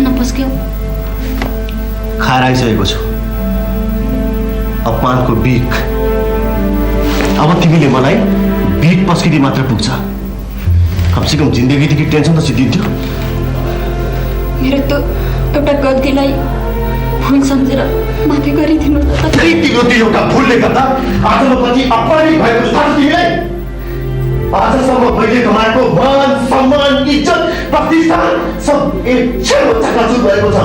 खाना पस्क्यौ? खाएर आइसकेको छु अपमानको बिख। अब तिमीले मलाई बिख पस्किदी मात्र पुग्छ, कमसेकम जिन्दगीदेखि टेन्सन त सिद्धिन्थ्यो। मेरो त एउटा गल्तीलाई भुल सम्झेर माफी गरिदिनु न। तिम्रो त्यो एउटा भुलले गर्दा आज म पछि अपमानित भएको छु तिमीलाई। आजसम्म मैले कमाएको मान सम्मान इज्जत प्रतिष्ठान सब एक क्षणमा चकाचुर भएको छ।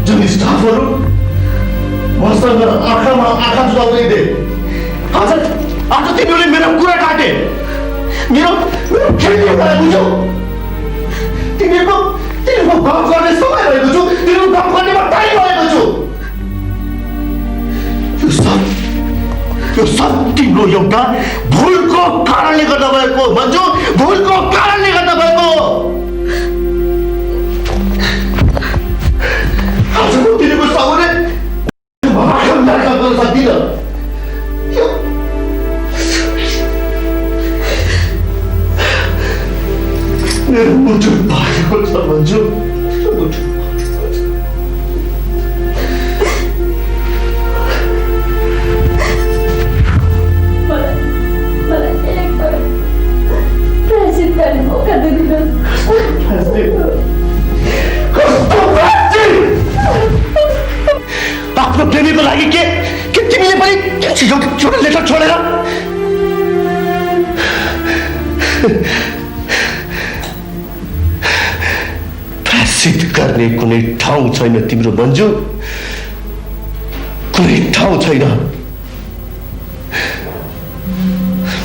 जुन स्टाफहरू मसँग आँखामा आँखा जुटाउँदै थिए, आज तिमीहरूले मेरो कुरा काटे, मेरो खेल्ने कुरा बुझ्यौ। तिमीहरूको गफ गर्ने समय भएको छु, तिमीहरू गफ गर्नेमा टाइम भएको छु। यो सब तिम्रो एउटा भुलको कारणले गर्दा भएको मन्जु, भुलको कारणले गर्दा भएको। आज म तिमीको सामने गर्न सक्दिनँ। मेरो मुटु भागेको छ मन्जु, मुटु। आफ्नो प्रेमीको लागि के तिमीले पनि एउटा लेटर छोडेर प्रायश्चित गर्ने कुनै ठाउँ छैन तिम्रो मन्जु, कुनै ठाउँ छैन।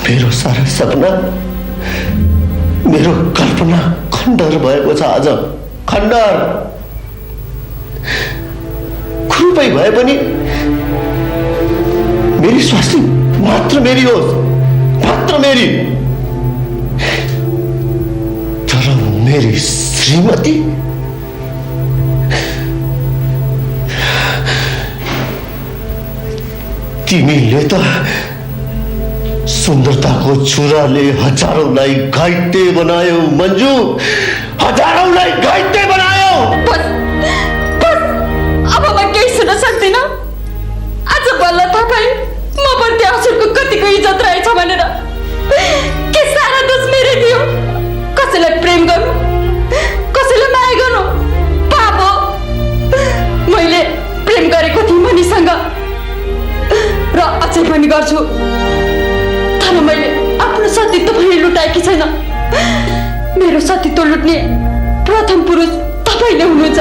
मेरो सारा सपना, मेरो कल्पना खण्डर भएको छ आज, खण्डर। खुरुपै भए पनि मेरी स्वास्नी मात्र मेरी होस्, मात्र मेरी। तर मेरी श्रीमती तिमीले त सुन्दरताको छुराले हजारौंलाई घाइते बनायो मन्जु, हजारौंलाई घाइते बनायो। बस अब म केही सुन्न सक्दिनँ। आज बल्ल तपाईँ म प्रति हजुरको कतिको इज्जत रहेछ भनेर के सारा दोष मेरै थियो। कसैलाई प्रेम गर्नु, कसैलाई माया गर्नु पाप हो। मैले प्रेम गरेको थिएँ मनिसँग र अझै पनि गर्छु, तर मैले आफ्नो सतीत्व पनि लुटाएकी छैन। मेरो सतीत्व लुट्ने प्रथम पुरुष तपाईले हुनुहुन्छ।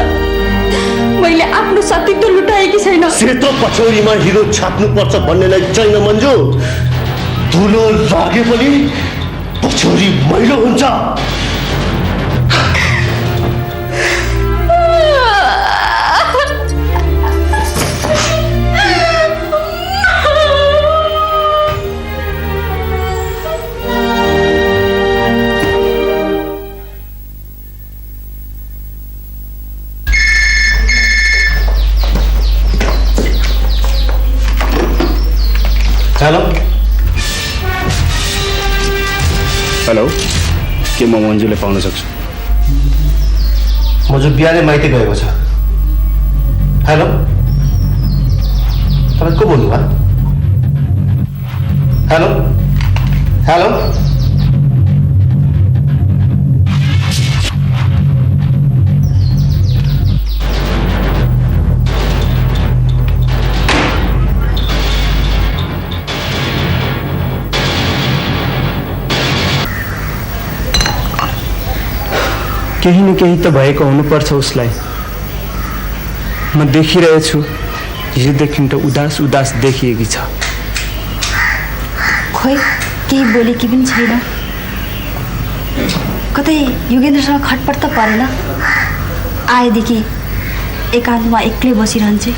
मैले आफ्नो सतीत्व लुटाएकी छैन। सेतो पछौरीमा हिरो छाप्नु पर्छ भन्नेलाई छैन मन्जु। धुलो लागे पनि पछौरी मैलो हुन्छ। हेलो हेलो, के म मन्जुले पाउन सक्छु? मन्जु बिहानै माइती गएको छ। हेलो, तपाईँ को बोल्नुभयो? हेलो हेलो, केही न केही त भएको हुनुपर्छ उसलाई। म देखिरहेछु, हिजोदेखि त उदास उदास देखिएकी छ। खोइ केही बोलेकी पनि छैन। कतै योगेन्द्रसँग खटपट त परेन? आएदेखि एकान्तमा एक्लै बसिरहन्छे।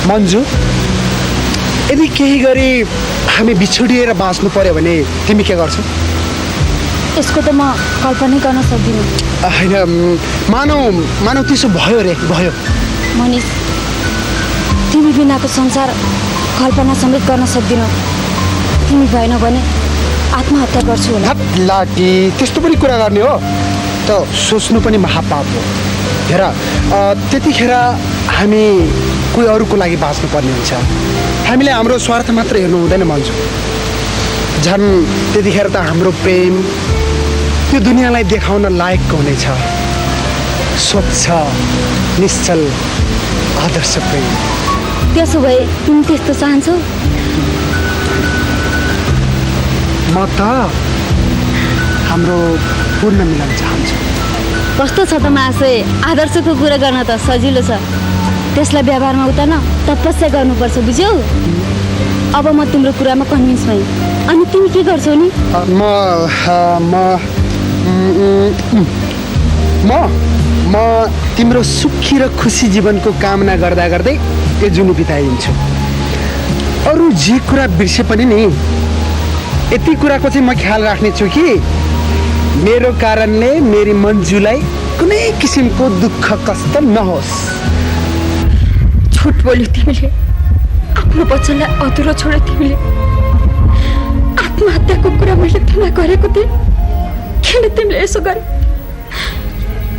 मन्जु, यदि केही गरी हामी बिछोडिएर बाँच्नु पर्यो भने तिमी के गर्छौ? यसको त म कल्पनै गर्न सक्दिनँ। होइन मानौ त्यसो भयो रे भयो। मनिष, तिमी बिनाको संसार कल्पना समेत गर्न सक्दिनँ। तिमी भएन भने आत्महत्या गर्छु होला। लाटी त्यस्तो पनि कुरा गर्ने हो त? सोच्नु पनि महापाप हो। हेर त्यतिखेर हामी कोही अरूको लागि बाँच्नु पर्ने हुन्छ। हामीले हाम्रो स्वार्थ मात्र हेर्नु हुँदैन भन्छु। झन् त्यतिखेर त हाम्रो प्रेम त्यो दुनियाँलाई देखाउन लायकको हुनेछ। स्वच्छ निश्चल आदर्श प्रेम। त्यसो भए तिमी त्यस्तो चाहन्छौ? म त हाम्रो पूर्ण मिलन चाहन्छु। कस्तो छ त महाशय, आदर्शको कुरा गर्न त सजिलो छ, त्यसलाई व्यवहारमा उतार्न तपस्या गर्नुपर्छ, बुझ्यौ? अब म तिम्रो कुरामा कन्भिन्स भएँ। अनि तिमी के गर्छौ नि? म तिम्रो सुखी र खुसी जीवनको कामना गर्दा गर्दै यो जुनी बिताइदिन्छु। अरू जे कुरा बिर्से पनि नि यति कुराको चाहिँ म ख्याल राख्नेछु कि मेरो कारणले मेरी मन्जुलाई कुनै किसिमको दुःख कष्ट नहोस्। झुट बोल्यो तिमीले, आफ्नो वचनलाई अधुरो छोड्यो तिमीले। आत्महत्याको कुरा मैले तिमीलाई गरेको थिएँ, किन तिमीले यसो गरे?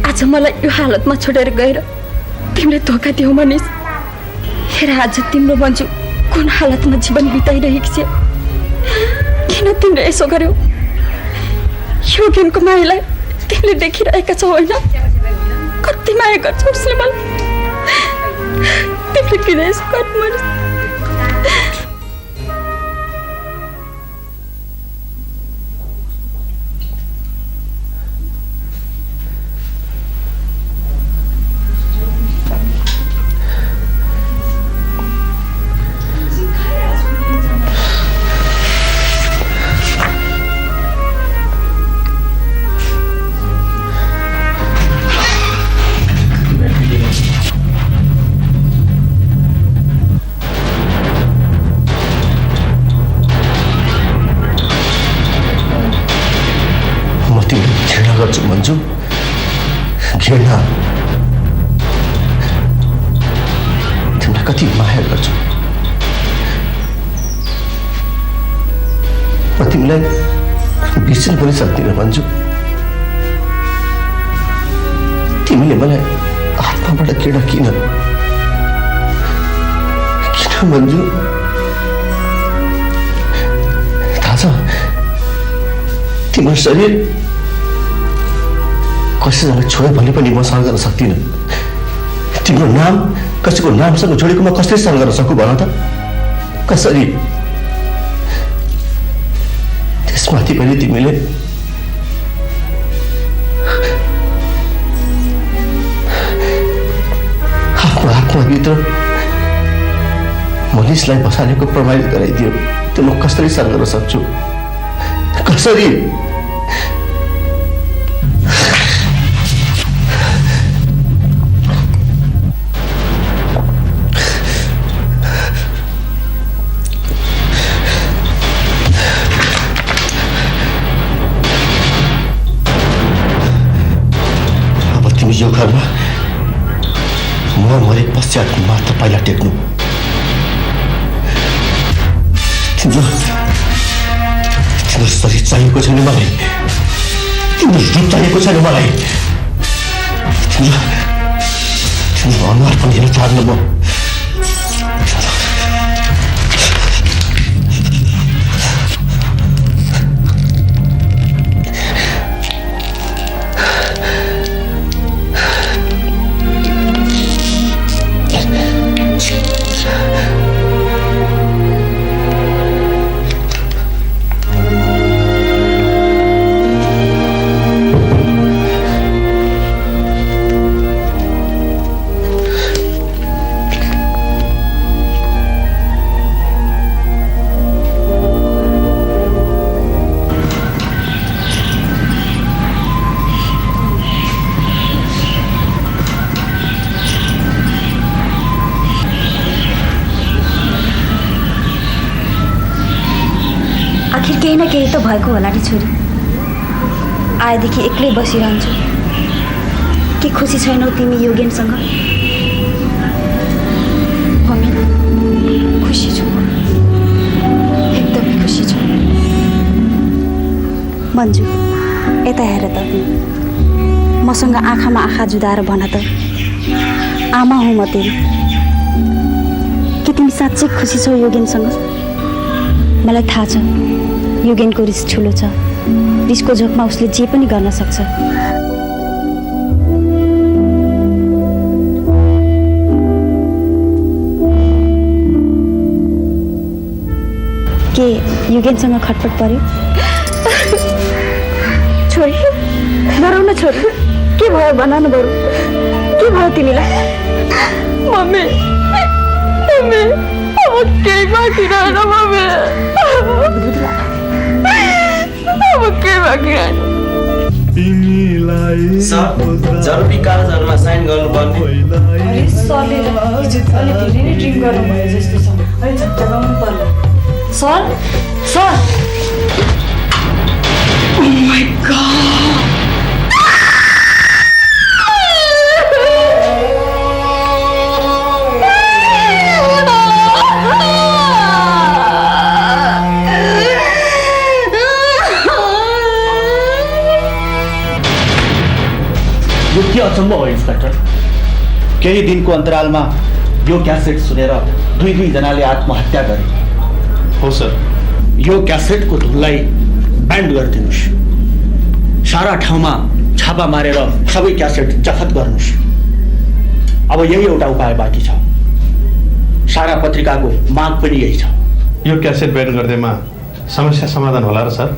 आज मलाई यो हालतमा छोडेर गएर तिमीले धोका दियौ मनिष। हेर आज तिम्रो मन्जु कुन हालतमा जीवन बिताइरहेको छ। किन तिमीले यसो गर्यौ? योगेनको मायालाई तिमीले देखिरहेका छौ होइन? कति माया गर्छ उसले मलाई। तिमीले किन यसो गर्नु मनिष? गर्छु मन्जु, घृणा। तिमीलाई कति माया गर्छु। म तिमीलाई बिर्सिन पनि सक्दिनँ मन्जु। तिमीले मलाई आत्माबाट घृणा किन मन्जु? थाहा छ तिम्रो शरीर कसैलाई छोड्यो भने पनि म सहन गर्न सक्दिनँ। तिम्रो नाम कसैको नामसँग जोडेको म कसरी सहन गर्न सकु भन त? कसरी? त्यसमाथि पनि तिमीले आफ्नो आत्माभित्र मनिषलाई बसालेको प्रमाणित गराइदियो। त्यो म कसरी सहन गर्न सक्छु? कसरी? यो घरमा म मरे पश्चात मात्र पाइला टेक्नु। तिम्रो शरीर चाहिएको छैन मलाई, तिम्रो रूप चाहिएको छैन मलाई, तिम्रो अनुहार पनि हेर्न चाहन्न म। केही न केही त भएको होला नि छोरी। आएदेखि एक्लै बसिरहन्छु। के खुसी छैनौ तिमी योगेनसँग? मम्मी खुसी छु, एकदमै खुसी छु। मन्जु यता हेर त, मसँग आँखामा आँखा जुदाएर भन त, आमा हो म तेरी। के तिमी साँच्चै खुसी छौ योगेनसँग? मलाई थाहा छ योगेनको रिस ठुलो छ। रिसको झोकमा उसले जे पनि गर्न सक्छ। के युगेनसँग खटपट पर्यो? छोरी डराउ न छोरी, के भयो भन न बरु, के भयो तिमीलाई? मम्मी मम्मी अब केही बाँकी रहेन मम्मी, अब केही बाँकी रहेन। जरुरी कागजहरुमा साइन गर्नुपर्ने। अरे सरले त हिजो अलि धेरै नै ड्रिङ्क गर्नुभयो जस्तो छ। अलिक झट्टा गाउनु पर्ला। Sir sir, oh my God, यो के अचम्म हो इन्सपेक्टर? केही दिनको अन्तरालमा यो क्यासेट सुनेर दुईजनाले आत्महत्या गरे। हो सर। यो क्यासेटको धुनलाई ब्यान्ड गरिदिनुहोस्। सारा ठाउँमा छापा मारेर सबै क्यासेट जफत गर्नुहोस्। अब यही एउटा उपाय बाँकी छ। सारा पत्रिकाको माग पनि यही छ। यो क्यासेट ब्यान्ड गर्दैमा समस्या समाधान होला र सर?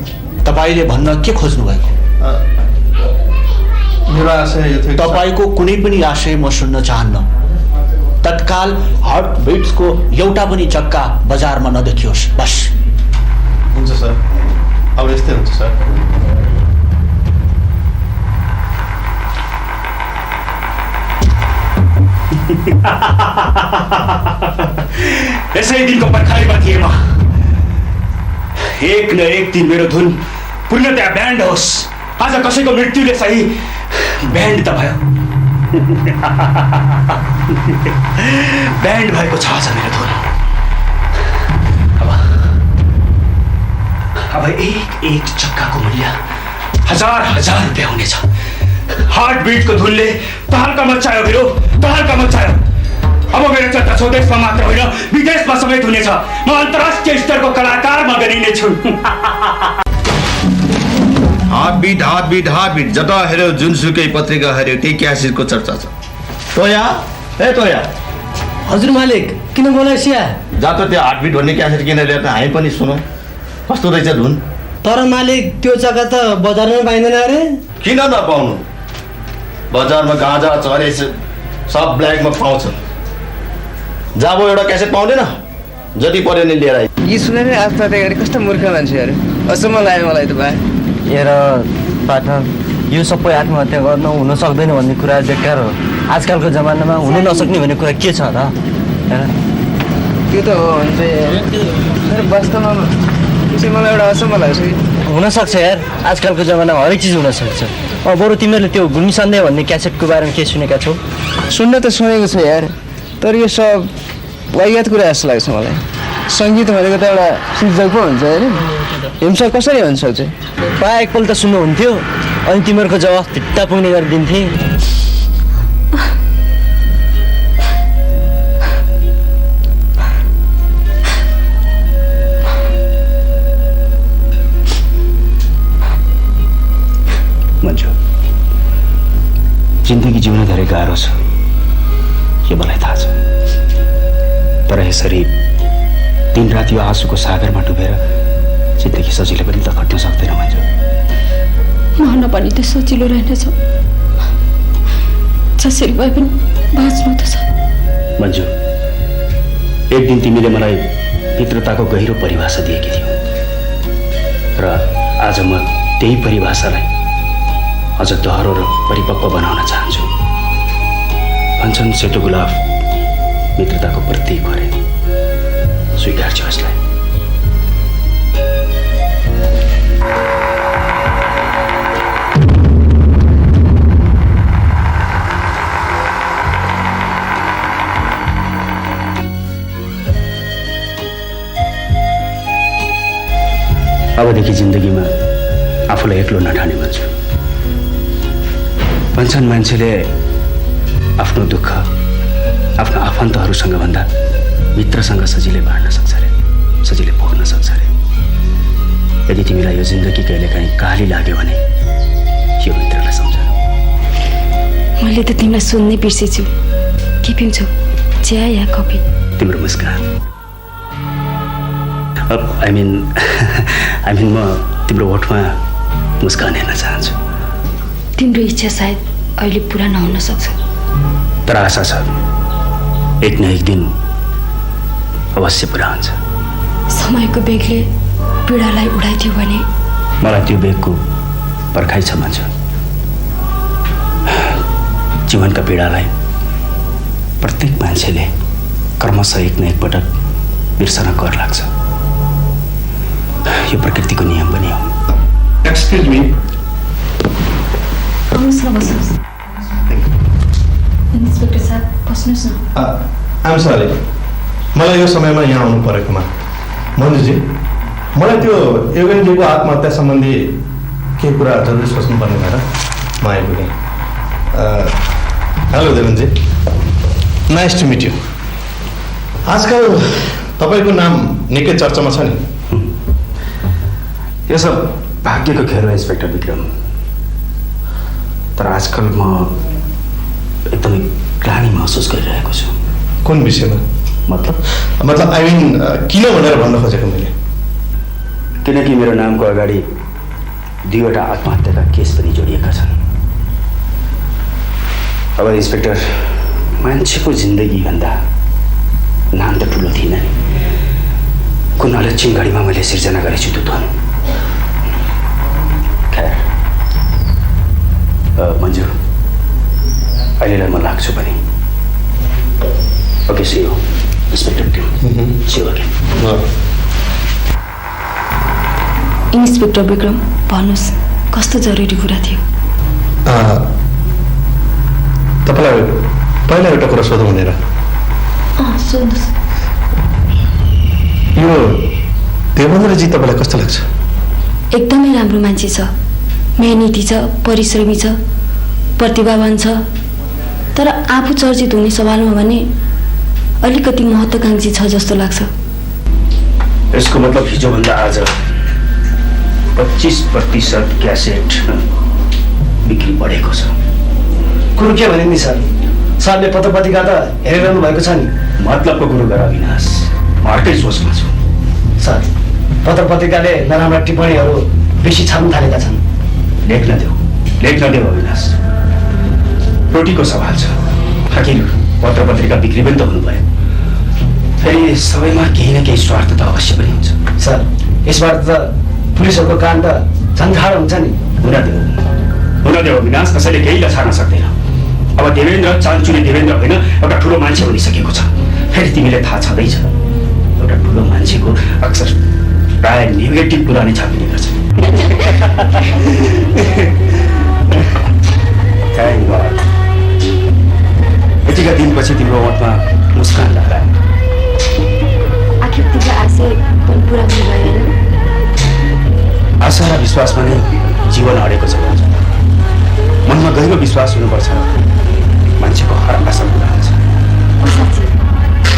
तपाईँले भन्न के खोज्नु भएको? मेरो आशय यो थियो, तपाईँको कुनै पनि आशय म सुन्न चाहन्न। तत्काल हार्ट बिट्सको एउटा पनि चक्का बजारमा नदेखियोस्, बस। हुन्छ सर, अब यस्तै हुन्छ सर। यसै दिनको पर्खाइमा थिएँ म। एक न एक दिन मेरो धुन पूर्णतया ब्यान्ड होस्। आज कसैको मृत्युले सही ब्यान्ड त भयो। ब्यान्ड भएको छ आज मेरो धुन। अब एक चक्काको मूल्य 1000 रुपियाँ हुनेछ। हार्ट बिटको धुनले तहल्का मचायो मेरो, तहल्का मचायो। अब मेरो चर्चा स्वदेशमा मात्र होइन विदेशमा समेत हुनेछ। म अन्तर्राष्ट्रिय स्तरको कलाकारमा गनिनेछु। हार्ट बिट जता हेऱ्यो जुनसुकै पत्रिका हेऱ्यो त्यही क्यासेटको चर्चा छ। तोया ए तोया, हजुर मालिक, किन बोलाइसिया? जा त त्यो हार्ट बिट भन्ने क्यासेट किनेर ल्याएर हामी पनि सुनौँ कस्तो रहेछ धुन। तर मालिक त्यो जग्गा त बजारमा पाइँदैन अरे। किन नपाउनु? बजारमा गाँजा चरेछ, सब ब्ल्याकमा पाउँछ। जाबो एउटा क्यासेट पाउँदैन, जति पर्यो नि लिएर आइ। यी सुनेर आत्महत्या गरे कस्तो मूर्ख मान्छेहरू, अचम्म लाग्यो मलाई त। भाइ हेर पार्टनर, यो सबै आत्महत्या गर्न हुन सक्दैन भन्ने कुरा बेकार हो। आजकलको जमानामा हुन नसक्ने भन्ने कुरा के छ त? हेर त्यो त हो हुन्छ यार, वास्तवमा चाहिँ मलाई एउटा अचम्म लाग्छ कि हुनसक्छ यार, आजकलको जमानामा हरेक चिज हुनसक्छ। अब बरु तिमीहरूले त्यो गुल्मी सन्देह भन्ने क्यासेटको बारेमा के सुनेका छौ? सुन्न त सुनेको छ यार, तर यो सब वाहियात कुरा जस्तो लाग्छ मलाई। सङ्गीत भनेको त एउटा सिजक पो हुन्छ होइन, हिंसा कसरी हुन सक्छ? प्रायः एकपल्ट सुन्नुहुन्थ्यो अनि तिमीहरूको जवाफ भित्ता पुग्ने गरिदिन्थे। मन्जु, जिन्दगी जिउन धेरै गाह्रो छ, यो मलाई थाहा छ। तर यसरी दिनरात यो आँसुको सागरमा डुबेर जिन्दगी सजिलै पनि त कट्न सक्दैन मन्जु। मर्न पनि त सजिलो रहेनछ, जसरी भए पनि बाँच्नु त छ। मन्जु, एक दिन तिमीले मलाई मित्रताको गहिरो परिभाषा दिएकी थियौ र आज म त्यही परिभाषालाई अझ गहरो र परिपक्व बनाउन चाहन्छु। भन्छन् सेतो गुलाब मित्रताको प्रतीक हो रे, स्वीकार्छु यसलाई। अबदेखि जिन्दगीमा आफूलाई एक्लो नठाने भन्छु। भन्छन् मान्छेले आफ्नो दुःख आफ्नो आफन्तहरूसँग भन्दा मित्रसँग सजिलै बाँड्न सक्छ अरे, सजिलै भोग्न सक्छ अरे। यदि तिमीलाई यो जिन्दगी कहिलेकाहीँ काली लाग्यो भने यो मित्रलाई सम्झ। मैले त तिमीलाई सोध्नै बिर्सेछु, के पिउँछौ, चिया या कफी? तिम्रो मुस्कान। आई मिन म तिम्रो ओठमा मुस्कान हेर्न चाहन्छु। तिम्रो इच्छा सायद अहिले पुरा नहुन सक्छ, तर आशा छ एक न एक दिन अवश्य पुरा हुन्छ। समयको बेगले पीडालाई उडाइदियो भने? मलाई त्यो बेगको पर्खाइ छ मान्छ। जीवनका पीडालाई प्रत्येक मान्छेले क्रमशः एक न एकपटक बिर्सन कर लाग्छ। यो प्रकृतिको नियम पनि हो। Excuse me. आउनुहोस् न, बस्नुहोस्। इन्सपेक्टर साहब बस्नुहोस् न। आइएम सरी, मलाई यो समयमा यहाँ आउनु परेकोमा। मन्जुजी, मलाई त्यो योगेनजीको आत्महत्या सम्बन्धी केही कुरा जरुरी सोच्नुपर्ने भएर म आइपुगेँ। Hello Devenji, nice to meet you. आजकल तपाईँको नाम निकै चर्चामा छ नि। यो सब भाग्यको खेल हो इन्सपेक्टर विक्रम। तर आजकल म एकदमै ग्लानि महसुस गरिरहेको छु। कुन विषयमा? मतलब आई मिन किन भनेर भन्न खोजेको मैले? किनकि मेरो नामको अगाडि दुईवटा आत्महत्याका केस पनि जोडिएका छन्। अब इन्सपेक्टर, मान्छेको जिन्दगीभन्दा नाम त ठुलो थिएन नि। कुन अलक्षिण घडीमा मैले सिर्जना गरेछु त्यो धन। खैर मन्जु, अहिलेलाई म लाग्छु पनि। Okay, see you inspector Vikram. See you again. Inspector Vikram, भन्नुहोस् कस्तो जरुरी कुरा थियो? तपाईँलाई पहिला एउटा कुरा सोधौँ भनेर। सोध्नुहोस्। यो देवेन्द्रजी तपाईँलाई कस्तो लाग्छ? एकदमै राम्रो मान्छे छ, मेहनती छ, परिश्रमी छ, प्रतिभावान छ। तर आफू चर्चित हुने सवालमा भने अलिकति महत्त्वाकांक्षी छ जस्तो लाग्छ। यसको मतलब हिजोभन्दा आज 25% क्यासेट बिक्री बढेको छ। कुरो के भने नि सर, सरले पत्र पत्रिका त हेरिरहनु भएको छ नि। मतलबको कुरो गर अविनाश, म अर्कै सोचमा छु। सर, पत्र पत्रिकाले नराम्रा टिप्पणीहरू बेसी छाप्न थालेका छन्। लेख्न देऊ अविनाश। रोटीको सवाल छ। आखिर पत्र पत्रिका बिक्री पनि त हुनु पर्यो। फेरि सबैमा केही न केही स्वार्थ त अवश्य पनि हुन्छ। सर, यसबाट त पुलिसहरूको काम त झन्झाड हुन्छ नि। हुन देऊ अविनाश, कसैले केही लछार्न सक्दैन। अब देवेन्द्र चान्चुने देवेन्द्र होइन, एउटा ठुलो मान्छे बनिसकेको छ। फेरि तिमीलाई थाहा छँदैछ, एउटा ठुलो मान्छेको अक्सर प्राय नेगेटिभ कुरा नै छापिने गर्छ। थ्याङ्क गड, यतिका दिनपछि तिम्रो ओठमा मुस्कान लगायो। आखिर तिम्रो आशय पनि पुरा हुने भएन। आशा र विश्वासमा नै जीवन अडेको छ। मनमा गहिरो विश्वास हुनुपर्छ, मान्छेको हर आशा पुरा हुन्छ। साँच्चै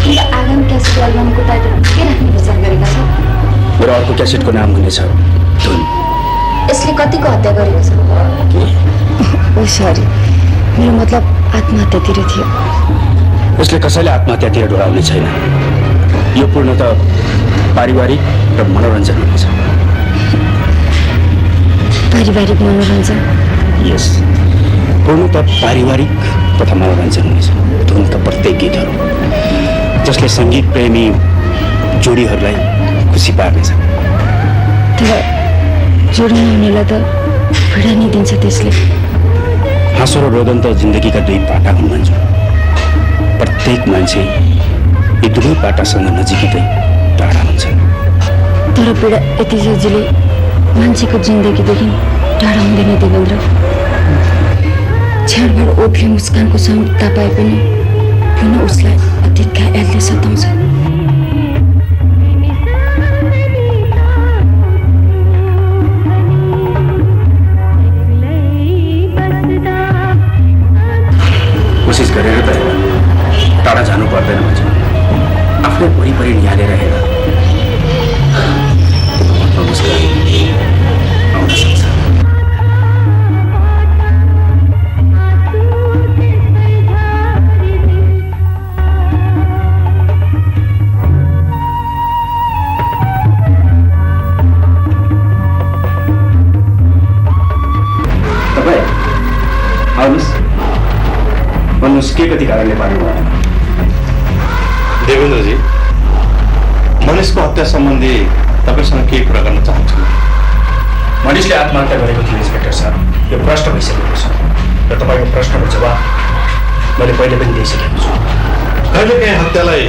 तिम्रो आगामी क्यासेट एल्बमको टाइटल के राख्ने विचार गरेका छौ? मेरो अर्को क्यासेटको नाम हुनेछ धुन। यसले कतिको हत्या गरेको छ? ओ सरी, मेरो मतलब आत्महत्यातिर थियो। उसले कसैले आत्महत्यातिर डोराउने छैन। यो पूर्णतः पारिवारिक र मनोरञ्जन हुनेछ। पारिवारिक मनोरञ्जन? यस, पूर्णतः पारिवारिक तथा मनोरञ्जन हुनेछ। धुनका प्रत्येक गीतहरू जसले सङ्गीत प्रेमी जोडीहरूलाई खुसी पार्नेछ। तर जोडी नहुनेलाई त पीडा नै दिन्छ त्यसले। हाँसो र रोदन त जिन्दगीका दुई पाटा हुन् भन्छु। प्रत्येक मान्छे यी दुवै पाटासँग नजिकै टाढा हुन्छ। तर पीडा यति सजिलै मान्छेको जिन्दगीदेखि टाढा हुँदैन देवेन्द्र। छेडबाट ओठले मुस्कानको समीपता पाए पनि पुनः उसलाई अतीतका यादले सताउँछ। गरेर त हेर टाढा जानु पर्दैन भन्छ आफ्नै वरिपरि निहालेर हेर मुस्कान आउन सक्छ। भन्नुहोस् के कति कारणले पार्नु भएन? देवेन्द्रजी, मनिषको हत्या सम्बन्धी तपाईँसँग केही कुरा गर्न चाहन्छु। मनिषले आत्महत्या गरेको थियो इन्सपेक्टर साहब, यो प्रश्न भइसकेको छ र तपाईँको प्रश्नको जवाब मैले पहिले पनि दिइसकेको छु। कहिलेकाहीँ हत्यालाई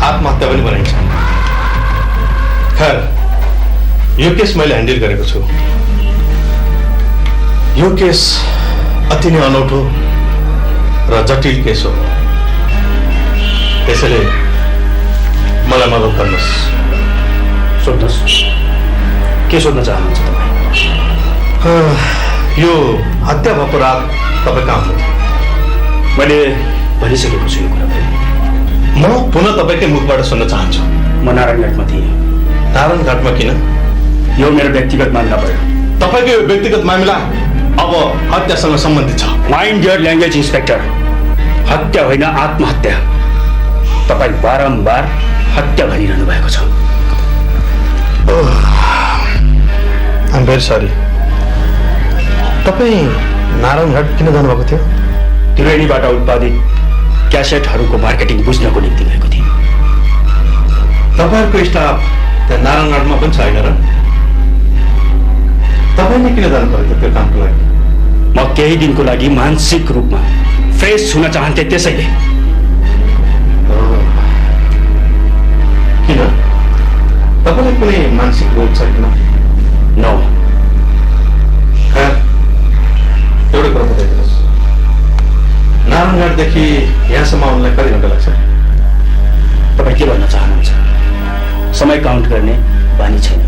आत्महत्या पनि बनाइन्छ। खैर, यो केस मैले ह्यान्डल गरेको छु। यो केस अति नै अनौठो र जटिल केस हो, त्यसैले मलाई मद्दत गर्नुहोस्। सोध्नुहोस्, के सोध्न चाहनुहुन्छ तपाईँ? यो हत्या भएको रात तपाईँ कहाँ हुनुहुन्थ्यो? मैले भनिसकेको छु यो कुरा पनि। म पुनः तपाईँकै मुखबाट सुन्न चाहन्छु। म नारायणघाटमा थिएँ। नारायणघाटमा किन? यो मेरो व्यक्तिगत मामला भयो। तपाईँको यो व्यक्तिगत मामला अब हत्यासँग सम्बन्धित छ। Mind your language inspector. हत्या होइन, आत्महत्या। तपाईँ बारम्बार हत्या भनिरहनु भएको छ। I'm very sorry. तपाईँ नारायणघाट किन जानुभएको थियो? त्रिवेणीबाट उत्पादित क्यासेटहरूको मार्केटिङ बुझ्नको निम्ति गएको थिएँ। तपाईँहरूको स्टाफ त्यहाँ नारायणघाटमा पनि छैन र? तपाईँले किन जानु पऱ्यो त्यो कामको लागि? म केही दिनको लागि मानसिक रूपमा फ्रेस हुन चाहन्थे, त्यसैले। किन? तपाईँलाई कुनै मानसिक रोग छैन? नो। एउटा कुरा बताइदिनुहोस्, नारायणघाटदेखि यहाँसम्म आउनलाई कति घन्टा लाग्छ? तपाईँ के भन्न चाहनुहुन्छ? समय काउन्ट गर्ने बानी छैन।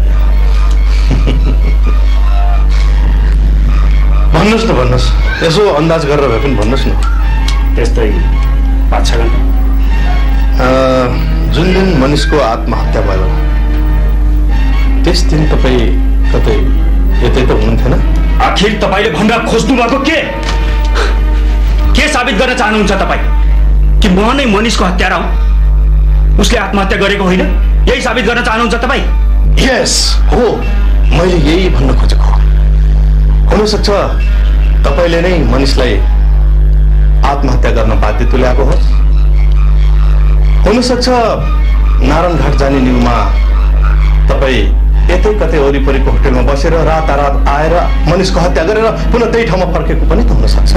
भन्नुहोस् न, भन्नुहोस्, यसो अन्दाज गरेर भए पनि भन्नुहोस् न। त्यस्तै 5-6 घन्टा। जुन दिन मनिषको आत्महत्या भयो त्यस दिन तपाईँ कतै यतै त हुनुहुन्थेन? आखिर तपाईँले भन्न खोज्नु भएको के साबित गर्न चाहनुहुन्छ तपाईँ? कि म नै मनिषको हत्यारा हुँ, उसले आत्महत्या गरेको होइन, यही साबित गर्न चाहनुहुन्छ तपाईँ? यस हो, मैले यही भन्न खोजेको। हुनसक्छ तपाईँले नै मनिषलाई आत्महत्या गर्न बाध्य तुल्याएको होस्। हुनसक्छ नारायणघाट जाने न्युमा तपाईँ यतै कतै वरिपरिको होटेलमा बसेर रातारात आएर मनिषको हत्या गरेर पुनः त्यही ठाउँमा फर्केको पनि त हुनसक्छ।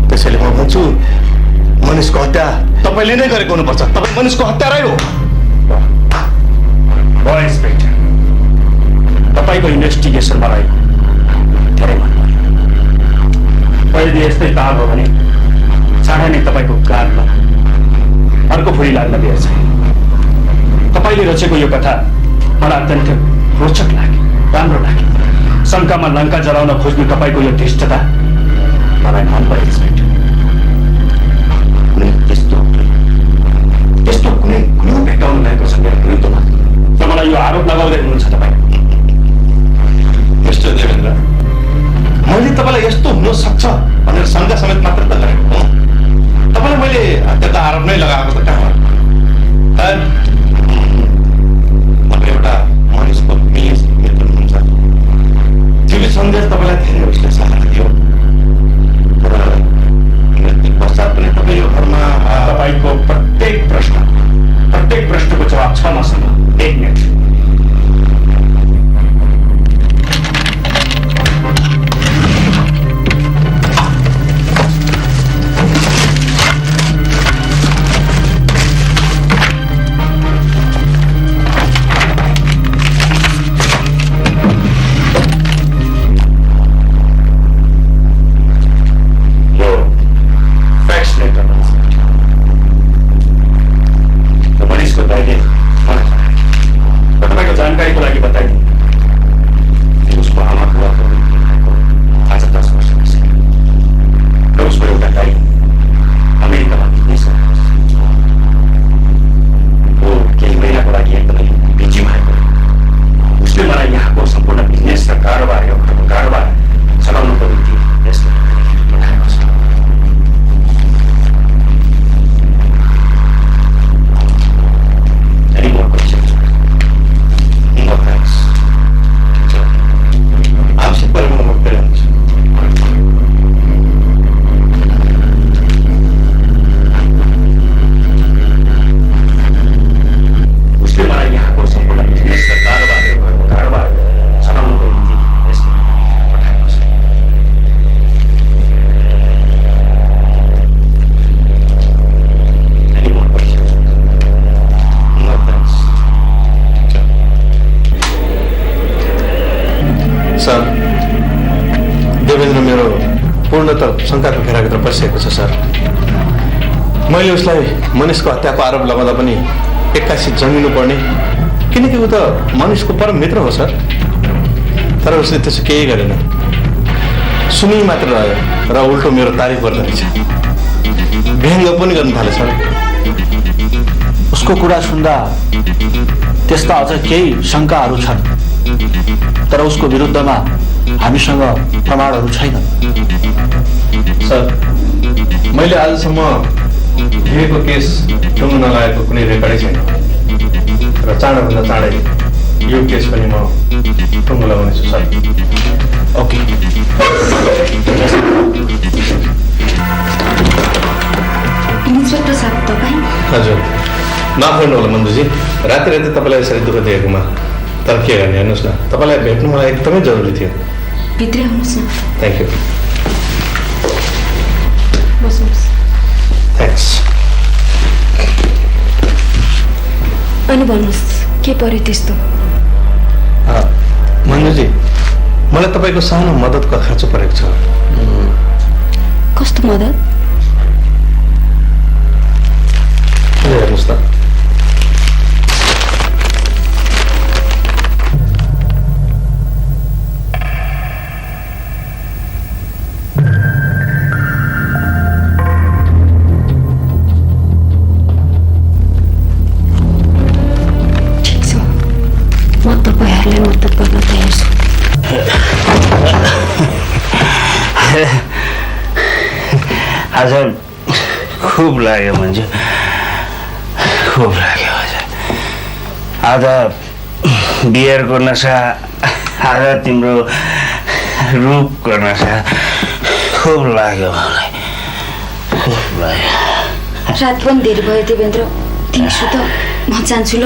त्यसैले म भन्छु, मनिषको हत्या तपाईँले नै गरेको हुनुपर्छ। तपाईँ मनिषको हत्यारै हो। इन्सपेक्टर, तपाईँको इन्भेस्टिगेसन मलाई धेरै मन पर्यो। पहिले यस्तै ताल हो भने चाँडै नै तपाईँको कानमा अर्को फुली लाग्न दिएर छैन। तपाईँले रचेको यो कथा मलाई अत्यन्त रोचक लाग्यो, राम्रो लाग्यो। शङ्कामा लङ्का जलाउन खोज्ने तपाईँको यो धृष्टता मलाई मन पर्यो इन्सपेक्टर। त्यस्तो कुनै क्लु भेटाउनु भएको छ मेरो विरुद्धमा र मलाई यो आरोप लगाउँदै हुनुहुन्छ तपाईँ? मिस्टर देवेन्द्र, मैले तपाईँलाई यस्तो हुन सक्छ भनेर शङ्का समेत मात्र त गरेको हो। तपाईँलाई मैले हत्याको आरोप नै लगाएको त कहाँ? तपाईँ एउटा मनिषको मित्र हुनुहुन्छ। टिभी सन्देश तपाईँलाई धेरै उसले सहारा दियो र मृत्यु पश्चात पनि तपाईँ यो घरमा तपाईँको प्रत्येक प्रश्नको जवाब छ मसँग। 1 मिनट। पूर्णतः शङ्काको घेराभित्र बसिएको छ सर। मैले उसलाई मनिषको हत्याको आरोप लगाउँदा पनि 81 जमिनु पर्ने, किनकि ऊ त मनिषको परम मित्र हो सर। तर उसले त्यसो केही गरेन, सुनि मात्र रह्यो र उल्टो मेरो तारिफ गर्दो रहेछ, व्यङ्ग पनि गर्नु थाले सर। उसको कुरा सुन्दा त्यस्ता अझ केही शङ्काहरू छन्, तर उसको विरुद्धमा हामीसँग प्रमाणहरू छैनन्। सर, मैले आजसम्म दिएको केस टुङ्गो नलागेको कुनै रेकर्डै छैन र चाँडोभन्दा चाँडै यो केस पनि म टुङ्गो लगाउनेछु सर। ओके। इन्सपेक्टर साहब तपाईँ? हजुर, माफ गर्नु होला मन्जुजी, राति राति तपाईँलाई यसरी दुःख दिएकोमा। तर के गर्ने, हेर्नुहोस् न, तपाईँलाई भेट्नु मलाई एकदमै जरुरी थियो। भित्रै आउनुहोस् न। Thank you. बस्नुहोस्। थ्याङ्क्स। अनि भन्नुहोस्, के पर्यो त्यस्तो? मन्जुजी, मलाई तपाईँको सानो मद्दतको खाँचो परेको छ। कस्तो मद्दत? हेर्नुहोस् न, तपाईँहरूलाई मद्दत गर्न तयार छु। हजुर, खुब लाग्यो मन्जु, खुब लाग्यो हजुर। आज बियरको नसा, आज तिम्रो रूपको नसा खुब लाग्यो मलाई, खुब लाग्यो। रात पनि धेरै भयो देवेन्द्र, तिमी सुत, म जान्छु ल।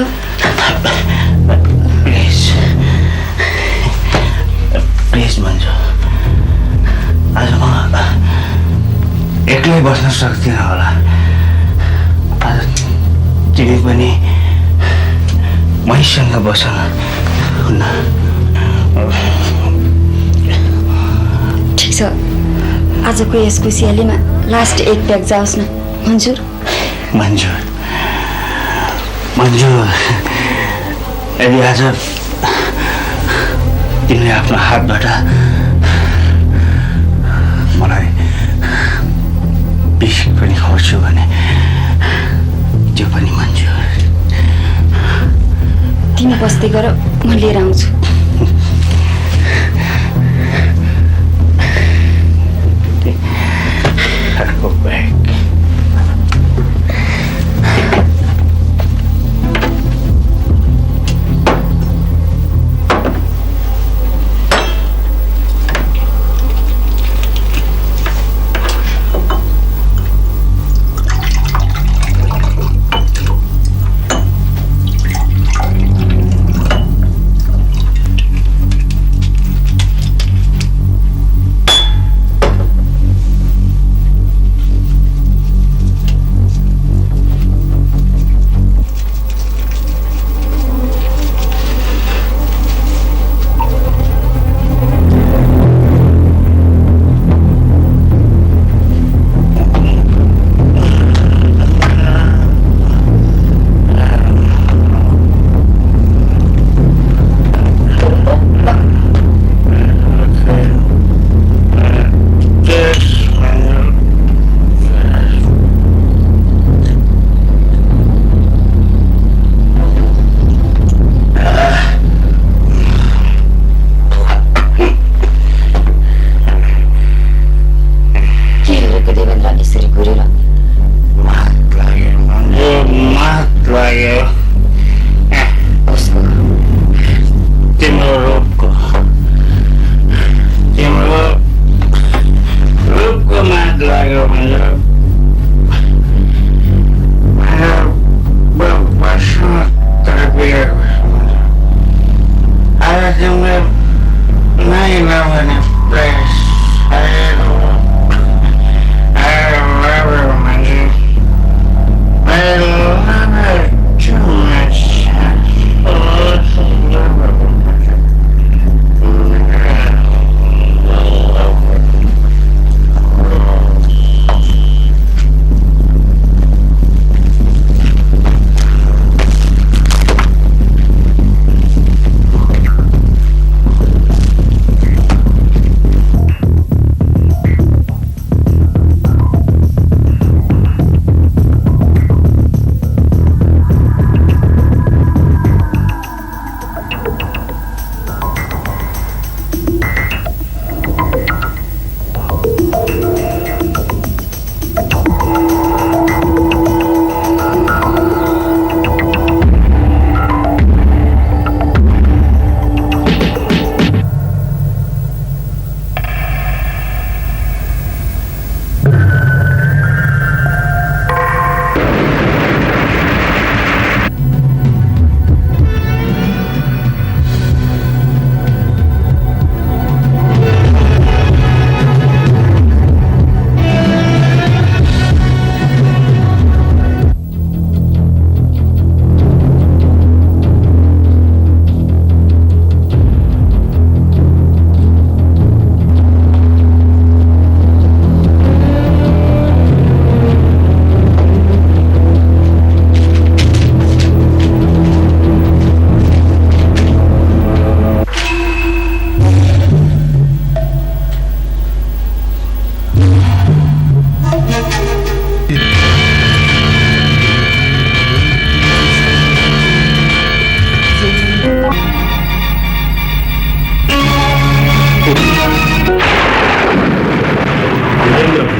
प्लिज मन्जु, आज म एक्लै बस्न सक्दिनँ होला। आज तिमी पनि मैसँग बस न। ठिक छ, आजको यस खुसियालीमा लास्ट एक प्याक जाओस् न। मन्जुर? मन्जुर, मन्जु, यदि आज तिमीले आफ्नो हातबाट मलाई बिस्किट पनि खुवाउँछु भने त्यो पनि मन्जुर। तिमी बस्दै गर, म लिएर आउँछु। अर्को ब्याग।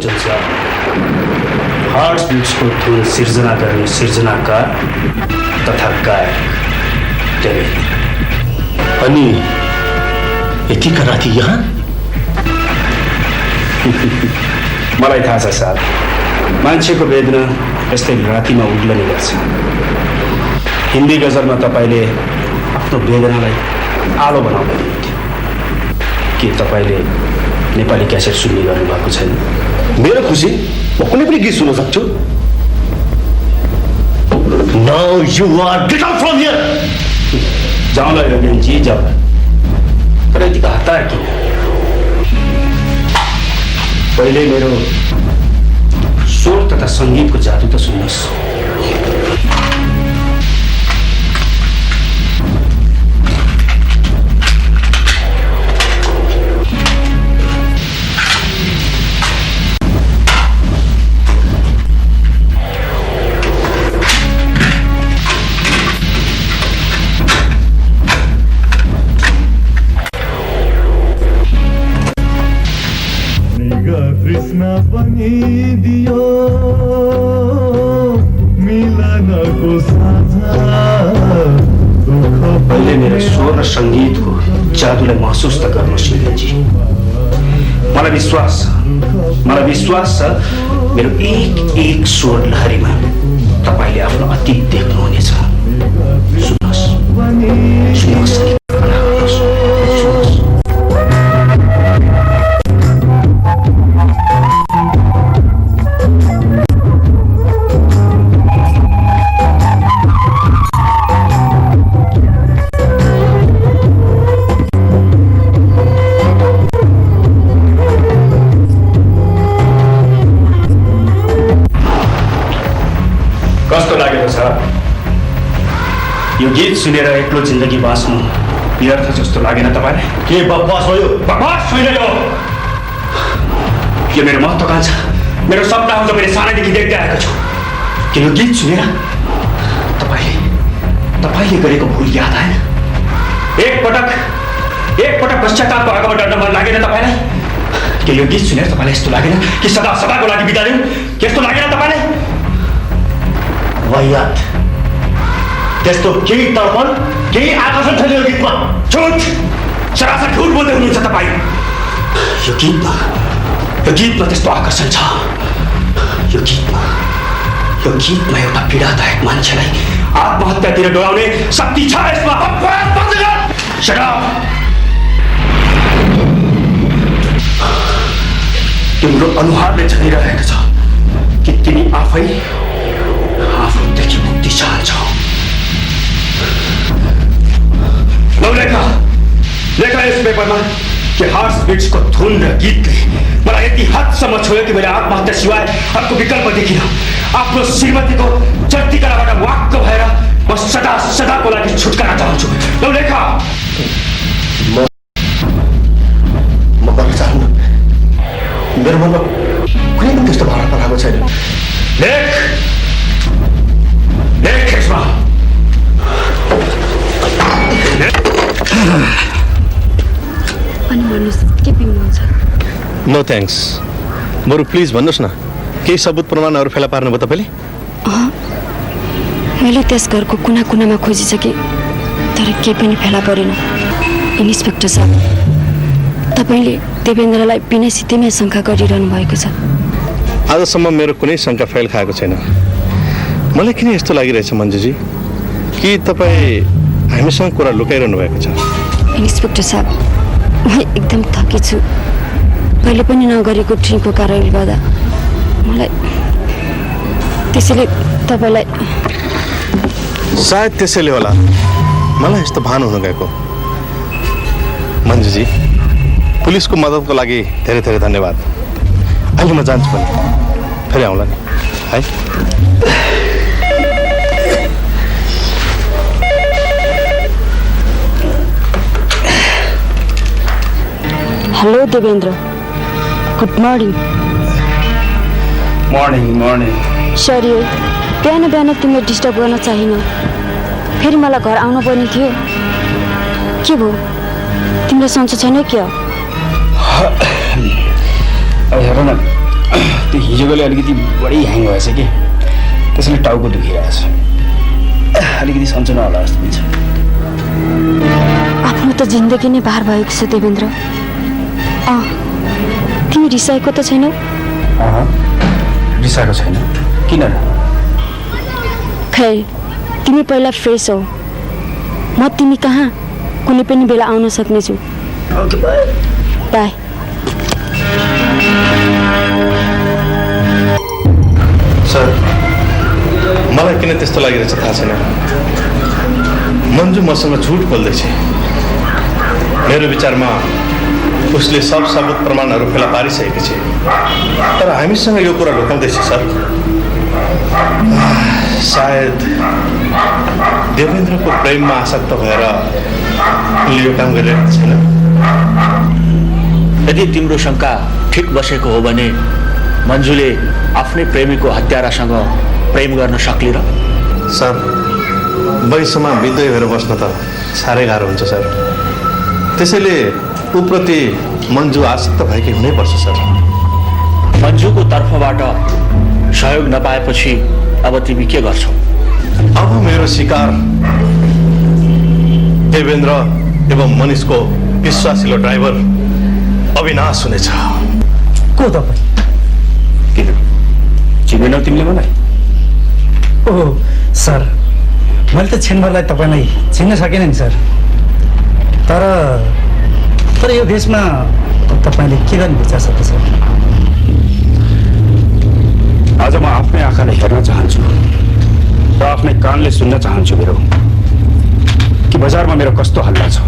बुझ्छन् सर हार्ट बिट्सको धुन सिर्जना गर्ने सिर्जनाकार तथा गायक देवेन्द्र। अनि यतिका राति यहाँ मलाई थाहा छ सर मान्छेको वेदना यस्तै रातिमा उड्लने गर्छ। हिन्दी गजलमा तपाईँले आफ्नो वेदनालाई आलो बनाउँदै हुनुहुन्थ्यो। के तपाईँले नेपाली क्यासेट सुन्ने गर्नुभएको छैन? मेरो खुसी म कुनै पनि गीत सुन्न सक्छु। Now you are get out from here. जाउँला योगेनजी जाऊ, तर यतिको हतार किन? पहिले मेरो स्वर तथा सङ्गीतको जादु त सुन्नुहोस्। पहिले मेरो स्वर र सङ्गीतको जादुलाई महसुस त गर्नुहोस् योगेनजी। मलाई विश्वास छ मेरो एक एक स्वर लहरीमा तपाईँले आफ्नो अतीत देख्नुहुनेछ। सुन्नुहोस्। कस्तो लागेको छ यो गीत सुनेर एक्लो जिन्दगी बाँच्नु व्यर्थ जस्तो लागेन तपाईँलाई? के बकवास हो यो? बकवास होइन यो मेरो महत्त्वाकांक्षा, मेरो सपना हो जो मैले सानैदेखि देख्दै आएको छु। के यो गीत सुनेर तपाईँले गरेको भुल याद आएन? एकपटक पश्चातापको आगोमा डर्न मन लागेन तपाईँलाई? के यो गीत सुनेर तपाईँलाई यस्तो लागेन कि सदाको लागि बिदा दिउँ? यस्तो लागेन तपाईँलाई? वाहियात त्यस्तो केही तर्पण केही आकर्षण छैन यो गीतमा। झुट, सरासर झुट बोल्दै हुनुहुन्छ तपाईँ। यो गीतमा त्यस्तो आकर्षण छ। यो गीतमा एउटा पीडादायक मान्छेलाई आत्महत्यातिर डोराउने शक्ति छ यसमा। Shut up! तिम्रो अनुहारले झनिरहेको छ कि तिमी आफूदेखि मुक्ति चाहन्छौ। लेखा यस पेपरमा कि हार्ट बिट्सको धुन र गीतले मलाई यति हदसम्म छोयो कि मैले आत्महत्या सिवाय अर्को विकल्प देखिनँ। आफ्नो श्रीमतीको चर्तिकराबाट वाक्क भएर म सदाको लागि छुटकारा चाहन्छु। लेखा म गर्न चाहन्न। मेरो मनमा कुनै पनि त्यस्तो भावना पराएको छैन। लेख यसमा। अनि भन्नुहोस् के पिउनुहुन्छ? No thanks. बरु प्लिज भन्नुहोस् न, केही सबुत प्रमाणहरू फेला पार्नुभयो तपाईँले? मैले त्यस घरको कुना कुनामा खोजिसकेँ तर केही पनि फेला परेन। इन्सपेक्टर साहब, तपाईँले देवेन्द्रलाई बिना सित्तैमा शङ्का गरिरहनु भएको छ। आजसम्म मेरो कुनै शङ्का फेल खाएको छैन। मलाई किन यस्तो लागिरहेछ मन्जुजी कि तपाईँ हामीसँग कुरा लुकाइरहनु भएको छ? इन्सपेक्टर साहब, म एकदम थकी छु। कहिले पनि नगरेको ड्रिङ्कको कारणले गर्दा मलाई, त्यसैले तपाईँलाई। सायद त्यसैले होला मलाई यस्तो भान हुन गएको। मन्जुजी, पुलिसको मद्दतको लागि धेरै धेरै धन्यवाद। अहिले म जान्छु पनि, फेरि आउँला नि है। Hello Devendra, good morning. Morning. Sorry है, बिहान तिमीले डिस्टर्ब गर्न चाहिन। फेरि मलाई घर आउनु पर्ने थियो। के भयो, तिमीलाई सन्चो छैन क्या? हेर न, गले अलिकति बढी ह्याङ भएछ कि त्यसैले टाउको दुखिरहेछ अलिकति सन्चो नहोला जस्तो हुन्छ आफ्नो त जिन्दगी नै भार भएको छ देवेन्द्र तिमी रिसाएको त छैनौ रिसाएको छैन किन खै तिमी पहिला फ्रेस हौ म तिमी कहाँ कुनै पनि बेला आउन सक्नेछु बाई सर मलाई किन त्यस्तो लागिरहेछ थाहा छैन मन्जु मसँग झुट बोल्दैछ मेरो विचारमा उसले सब सबुत प्रमाणहरू फेला पारिसकेकी छ तर हामीसँग यो कुरा लुकाउँदैछ सर सायद देवेन्द्रको प्रेममा आसक्त भएर उनले यो काम गरिरहेको छैन यदि तिम्रो शङ्का ठिक बसेको हो भने मन्जुले आफ्नै प्रेमीको हत्यारासँग प्रेम गर्न सक्ली र सर वैसम्म विद्रोही भएर बस्न त साह्रै गाह्रो हुन्छ सर त्यसैले उप्रति मन्जु आसक्त भएकी हुनैपर्छ सर मन्जुको तर्फबाट सहयोग नपाएपछि अब तिमी के गर्छौ अब मेरो शिकार देवेन्द्र एवं मनिषको विश्वासिलो ड्राइभर अविनाश हुनेछ को तपाईँ किन चिनेनौ तिमीले मलाई ओहो सर मैले त छिनभरलाई तपाईँलाई चिन्न सकेन नि सर तर यो भेषमा तपाईँले के गर्ने विचार छ त सर आज म आफ्नै आँखाले हेर्न चाहन्छु र आफ्नै कानले सुन्न चाहन्छु मेरो कि बजारमा मेरो कस्तो हल्ला छ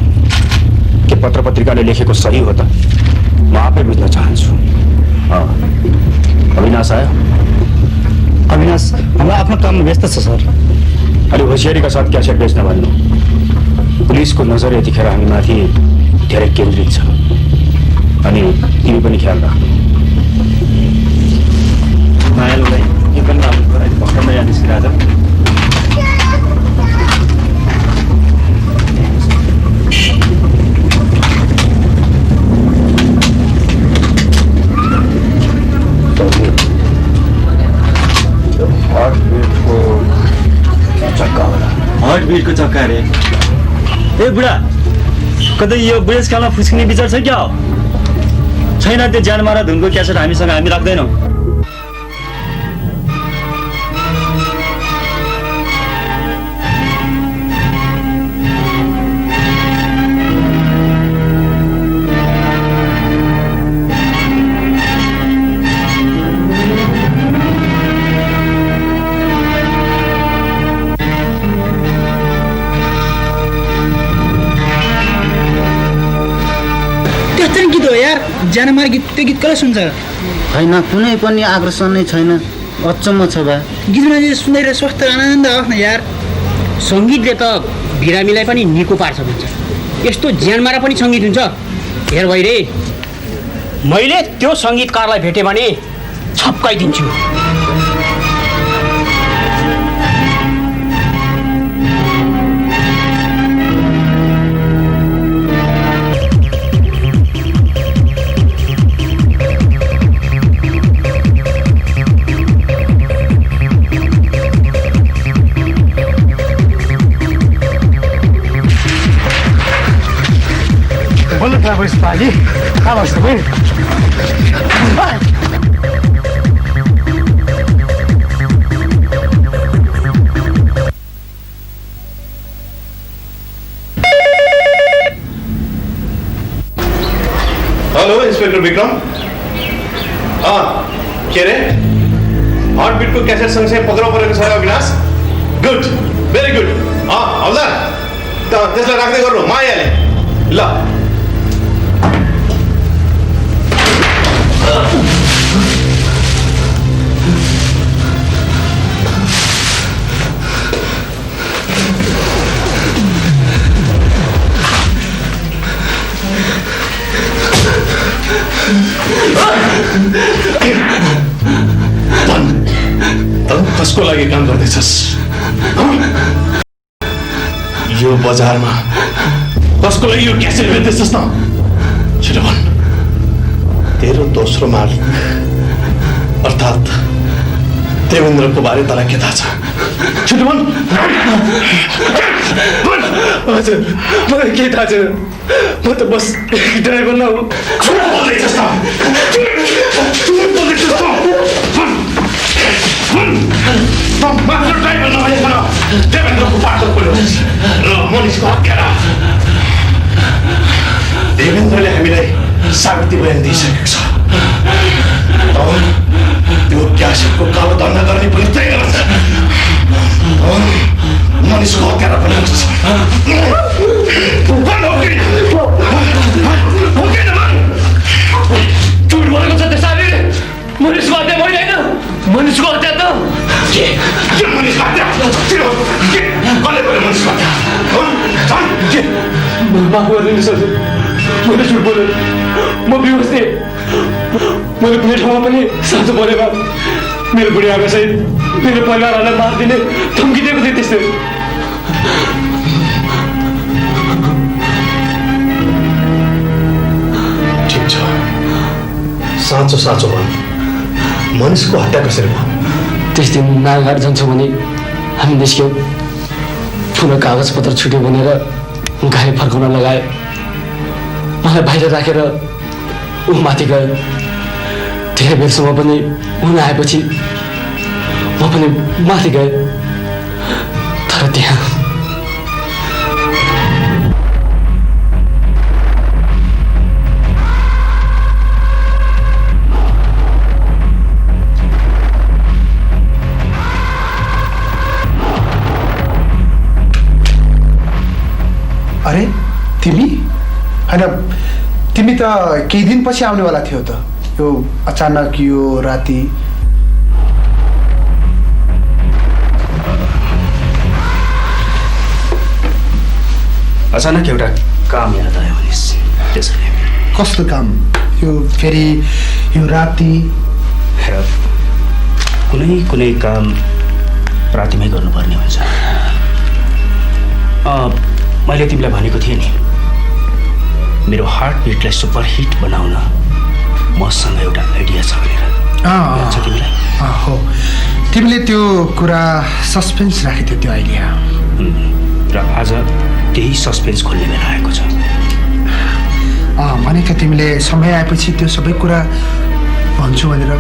के पत्र पत्रिकाले लेखेको सही हो त म आफै बुझ्न चाहन्छु अविनाश आयो अविनाश हाम्रो आफ्नो काममा व्यस्त छ सर अलि होसियारीका साथ क्यासेट बेच्न भन्नु पुलिसको नजर यतिखेर हामी माथि धेरै केन्द्रित छ अनि तिमी पनि ख्याल राख्नु मायालु भाइ के पनि भर्खर नयाँ निस्किरहेको हार्टबिटको चक्का रे ए बुढा कतै यो बुढेसकालमा फुस्किने विचार छ क्या छैन त्यो ज्यानमारा धुनको क्यासेट हामी राख्दैनौँ ज्यानमार गीत त्यो गीत कसले सुन्छ होइन कुनै पनि आकर्षण नै छैन अचम्म छ बा गीतमा सुन्दै स्वास्थ्य आनन्द आओस् न यार सङ्गीतले त बिरामीलाई पनि निको पार्छ भन्छ यस्तो ज्यानमारा पनि सङ्गीत हुन्छ हेर भइरे मैले त्यो सङ्गीतकारलाई भेटेँ भने छप्काइदिन्छु Paji, vamos a ver. Hello inspector Vikram के अरे हार्टबिटको क्यासेट सँगसँगै पक्राउ परेको छ अविनाश गुड भेरी गुड हवल्दार त्यसलाई राख्दै गर्नु म आइहालेँ ल कसको लागि काम गर्दैछस् यो बजारमा कसको लागि यो क्यासेट बेच्दैछस् न छिटो भन् तेरो दोस्रो मालिक अर्थात् देवेन्द्रको बारे तँलाई के थाहा छ? छिटो भन्। हजुर मलाई के थाहा छ, म त बस ड्राइभर न हो। बोल्दैछस् त? मात्र ड्राइभर नभइकन देवेन्द्रको बाटो खोल्यो र मनिषको हत्यारा। देवेन्द्रले हामीलाई साबिती बयान दिइसकेको छ। त्यो क्यासेटको कालो धन्दा गर्ने पनि तय गर्छ। मनिषको हत्यारा पनि हुन्छ। चुट भएको छ त्यसैले मनिषको हत्या भयो होइन? मनिषको हत्या त के मनिषको हत्या? कसले गर्यो मनिषको हत्या? माफ गरिदिनुहोस् हजुर, मैले झुट बोलेँ। म बेहोस थिएँ। मैले कुनै ठाउँमा पनि साँचो बोलेमा मेरो बुढी आमासहित मेरो परिवारहरूलाई मारिदिने धम्की दिएको थिएँ। त्यस्तै ठिक छ, साँचो साँचो भन्। मनिषको हत्या कसरी भयो? त्यस दिन नागघाट जान्छौँ भने हामी निस्क्यौँ। ठुलो कागजपत्र छुट्यो भनेर गाडी फर्काउन लगाए। मलाई बाहिर राखेर ऊ माथि गयो। धेरै बेरसम्म पनि ऊ नआएपछि म पनि माथि गएँ। तर त्यहाँ अरे तिमी होइन, तिमी त केही दिनपछि आउनेवाला थियो त। यो अचानक यो राति अचानक एउटा काम याद आयो भने त्यसैले। कस्तो काम? यो फेरि यो राति? हेर, कुनै कुनै काम रातिमै गर्नुपर्ने हुन्छ। मैले तिमीलाई भनेको थिएँ नि, मेरो हार्ट बिटलाई सुपर हिट बनाउन मसँग एउटा आइडिया छ भनेर। तिमीलाई हो, तिमीले त्यो कुरा सस्पेन्स राखेको थियो त्यो आइडिया, र आज त्यही सस्पेन्स खोल्ने बेला आएको छ। भनेको तिमीले समय आएपछि त्यो सबै कुरा भन्छु भनेर।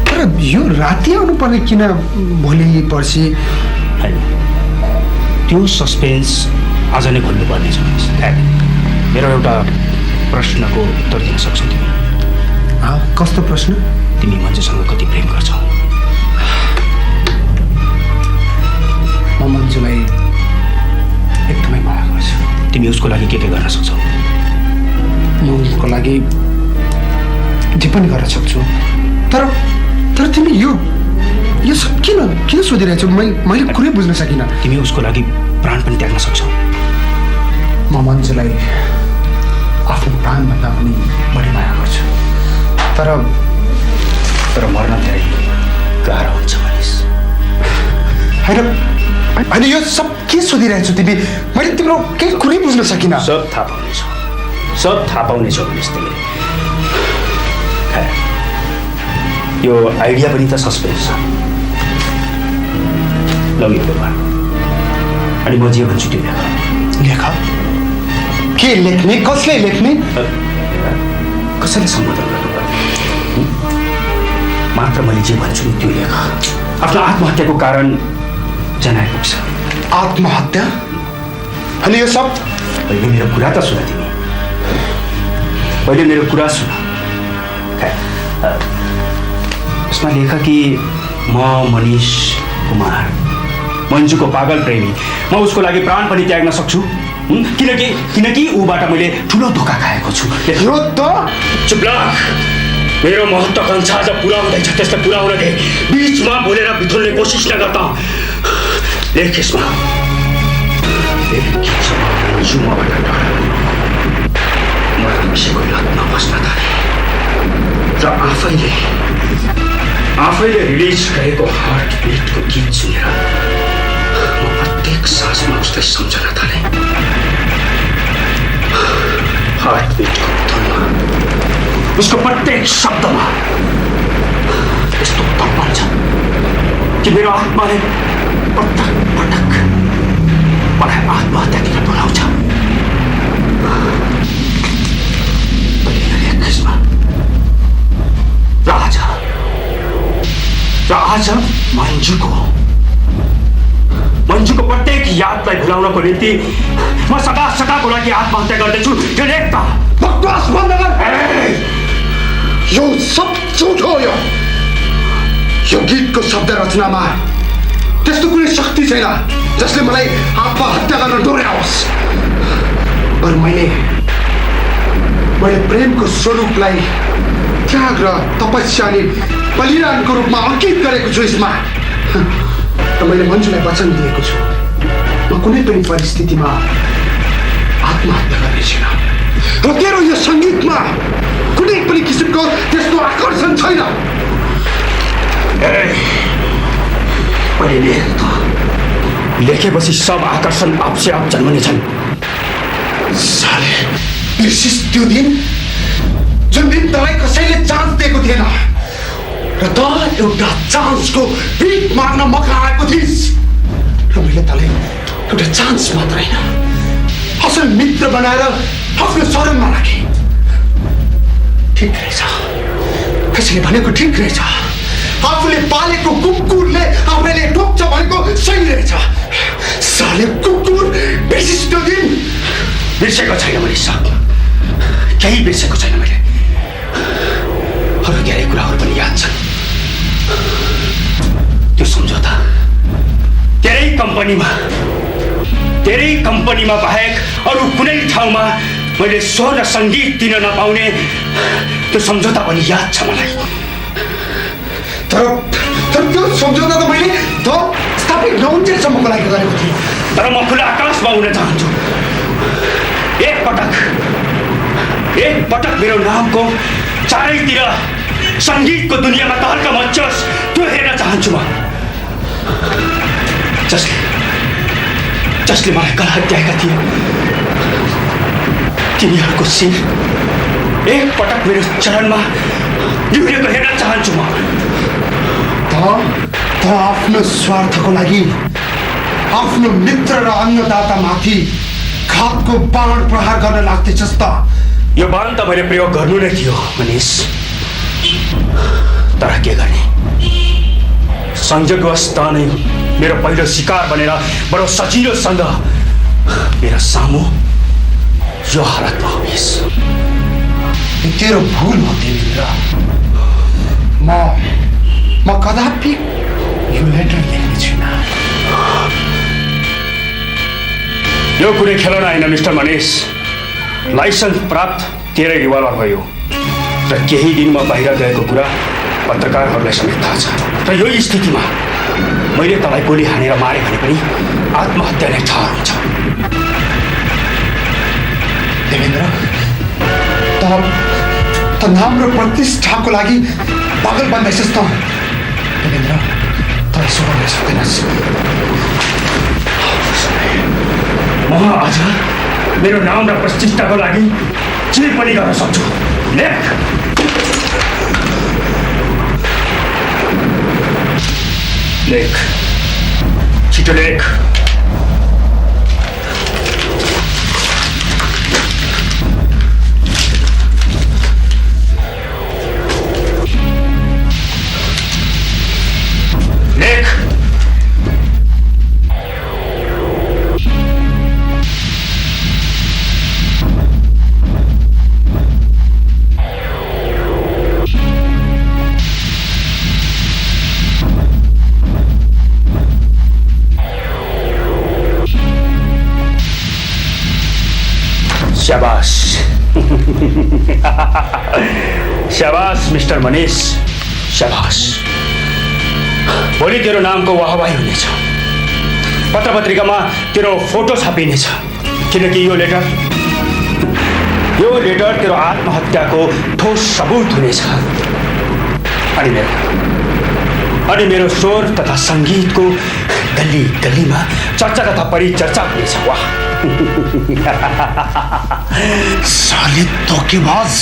तर यो राति आउनुपर्ने किन? भोलि पर्सि त्यो सस्पेन्स आज नै खोल्नुपर्ने छ। मेरो एउटा प्रश्नको उत्तर दिन सक्छौ तिमी? कस्तो प्रश्न? तिमी मन्जुसँग कति प्रेम गर्छौ? म मन्जुलाई एकदमै माया गर्छु। तिमी उसको लागि के गर्न सक्छौ? म उसको लागि जे पनि गर्न सक्छु। तर तिमी यो सब किन सोधिरहेछौ? मैले कुरै बुझ्न सकिनँ। तिमी उसको लागि प्राण पनि त्याग्न सक्छौ। म मन्जुलाई आफ्नो प्राणभन्दा पनि बढी माया गर्छु। तर मर्न धेरै गाह्रो हुन्छ मनिष। होइन, यो सब के सोधिरहेछौ तिमी? मैले तिम्रो केही कुरै बुझ्न सकिनँ। सब थाहा पाउनेछौ मनिष तिमीले। यो आइडिया पनि त सस्पेन्स छ। लग्यो पेपर, अनि म जे भन्छु त्यो लेख। के लेख्ने? कसले लेख्ने? कसैले सम्बोधन गर्नुपर्ने, मात्र मैले जे भन्छु नि त्यो लेख। आफ्नो आत्महत्याको कारण जनाइपुग्छ। आत्महत्या? अनि यो सब? पहिले मेरो कुरा त सुन तिमी। पहिले मेरो कुरा सुन। यसमा लेख कि म मनिष कुमार मन्जुको पागल प्रेमी, म उसको लागि प्राण पनि त्याग्न सक्छु। किनकि ऊबाट मैले ठुलो धोका खाएको छु। चुप लाग। मेरो महत्त्वाकांक्षा आज पुरा हुँदैछ, त्यसलाई पुरा हुन दे। बिचमा बोलेर बिथोल्ने कोसिस नगर्दा। लेख यसमा। र आफैले रिलिज गरेको हार्ट बिटको गीत सुनेर म प्रत्येक सासमा उसलाई सम्झन थालेँ। हार्ट बिटको धुनमा, उसको प्रत्येक शब्दमा यस्तो तपन छ कि मेरो आत्माले पटक पटक मलाई आत्महत्यातिर डोलाउँछ। र आज मन्जुको प्रत्येक यादलाई भुलाउनको निम्ति म सदाको लागि आत्महत्या गर्दैछु। त्यो लेख्दा बकवास बन्द गर। यो सब झुट हो। यो गीतको शब्द रचनामा त्यस्तो कुनै शक्ति छैन जसले मलाई आत्महत्या गर्न डोर्याओस्। बरु मैले प्रेमको स्वरूपलाई त्याग र तपस्या अनि बलिदानको रूपमा अंकित गरेको छु यसमा। र मैले मन्जुलाई वचन दिएको छु म कुनै पनि परिस्थितिमा आत्महत्या गर्ने छैन। र तेरो यो सङ्गीतमा कुनै पनि किसिमको त्यस्तो आकर्षण छैन। लेखेपछि सब आकर्षण आपसे आप जन्मने छन्। साले त्यो दिन जुन दिन तँलाई कसैले चान्स दिएको थिएन र त एउटा चान्सको भिख माग्न मका आएको थिइस् र मैले तँलाई एउटा चान्स मात्र होइन असल मित्र बनाएर आफ्नो शरणमा राखेँ। ठिक रहेछ कसैले भनेको ठिक रहेछ। आफूले पालेको कुकुरले आफूले ठोक्छ भनेको सही रहेछ। साले कुकुर विशिष्ट दिन बिर्सेको छैन मैले। सब केही बिर्सेको छैन मैले। अरू धेरै कुराहरू पनि याद छन्। त्यो सम्झौता तेरै कम्पनीमा बाहेक अरू कुनै ठाउँमा मैले स्वर र सङ्गीत दिन नपाउने त्यो सम्झौता पनि याद छ मलाई। तर त्यो सम्झौता त मैले स्थापित नहुन्जेलसम्मको लागि गरेको थिएँ। तर म खुला आकाशमा उड्न चाहन्छु। एक पटक मेरो नामको चारैतिर सङ्गीतको दुनियाँमा तहल्क मच्चोस् त्यो हेर्न चाहन्छु म। जसले मलाई गलहत्याएका थिए तिनीहरूको शिर एक पटक मेरो चरणमा ढिउरेको हेर्न चाहन्छु म। त आफ्नो स्वार्थको लागि आफ्नो मित्र र अन्नदातामाथि घातको बाण प्रहार गर्न लाग्दैछस् त। यो बाण त मैले प्रयोग गर्नु नै थियो मनिष। तर के गर्ने संयोगवश त नै मेरो पहिलो शिकार बनेर बडो सजिलोसँग मेरो सामु यो हालतमा होइस। तेरो भूल हो देवेन्द्र। म कदापि यो लेटर लेख्ने छुइनँ। यो कुनै खेलौना होइन मिस्टर मनिष। लाइसेन्स प्राप्त तेरै रिवाल्भर हो यो। र केही दिनमा बाहिर गएको कुरा पत्रकारहरूलाई समेत थाहा छ। र यो स्थितिमा मैले तँलाई गोली हानेर मारे भने पनि आत्महत्या नै ठहर हुन्छ। देवेन्द्र त नाम र प्रतिष्ठाको लागि पागल बन्दैछस् त। देवेन्द्र त यसो गर्न सक्दैनस्। म आज मेरो नाम र प्रतिष्ठाको लागि जे पनि गर्न सक्छु। लेख छिटो लेख। शाबाश शाबाश मिस्टर मनिष शाबाश। भोलि तेरो नामको वाहवाही हुनेछ। पत्र पत्रिकामा तेरो फोटो छापिनेछ। किनकि यो लेटर तेरो आत्महत्याको ठोस सबूत हुनेछ। अनि मेरो स्वर तथा सङ्गीतको गल्ली गल्लीमा चर्चा तथा परिचर्चा हुनेछ। वाह साले धोकेबाज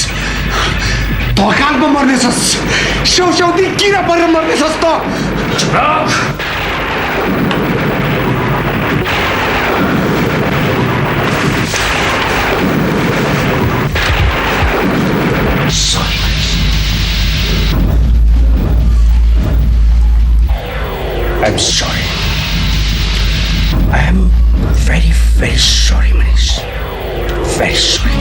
धोकालमा मर्नेछस्। स्याउस्याउदी किरा परेर मर्नेछस् त। I'm sorry. I am very, very sorry, Manish. Very sorry.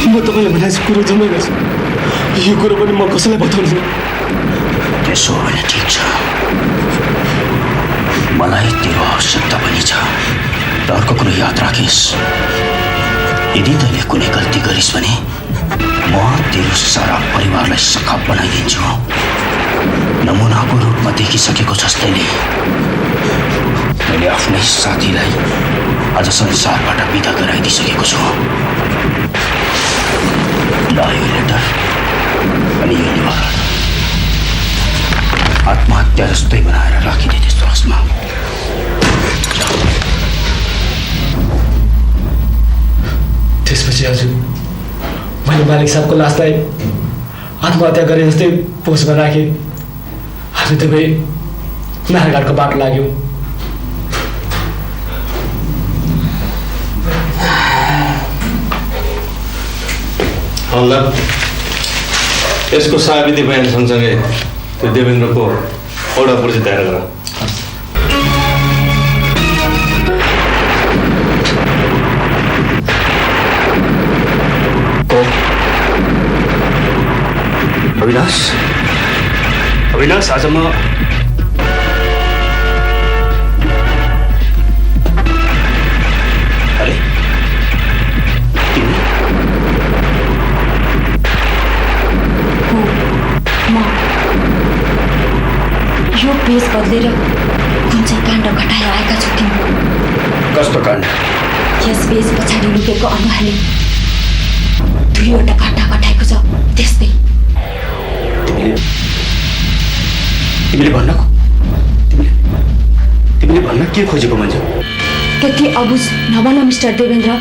म तपाईँलाई भनेको कुरो जम्मै गर्छु यो कुरो पनि म कसैलाई बताउँछु त्यसो हो भने ठिक छ मलाई तेरो आवश्यकता पनि छ र अर्को कुरो याद राखिस् यदि तैँले कुनै गल्ती गरिस् भने म तेरो सारा परिवारलाई सखाप बनाइदिन्छु नमुनाको रूपमा देखिसकेको छस् तैँले मैले आफ्नै साथीलाई आज संसारबाट बिदा गराइदिइसकेको छु ल यो लेटर अनि यो निवारण आत्महत्या जस्तै बनाएर राखिदे त्यस्तो रसमा त्यसपछि हजुर मैले मालिक साहबको लासलाई आत्महत्या गरे जस्तै पोस्टमा राखेँ हामी दुवै नारायणघाटको बाटो लाग्यौँ ल यसको साविधि बयान सँगसँगै त्यो देवेन्द्रको औडा पुर्जी तयार गर अविनाश आज म अरे यो पेज बदलेर कुन चाहिँ काण्ड घटाएर आएका छौ तिमी कस्तो काण्ड यस पेज पछाडि लुकेको अनुहारले दुईवटा घटना घटाएको छ त्यस्तै तिमीले भन्न के खोजेको मान्छे त्यति अबुझ नभन मिस्टर देवेन्द्र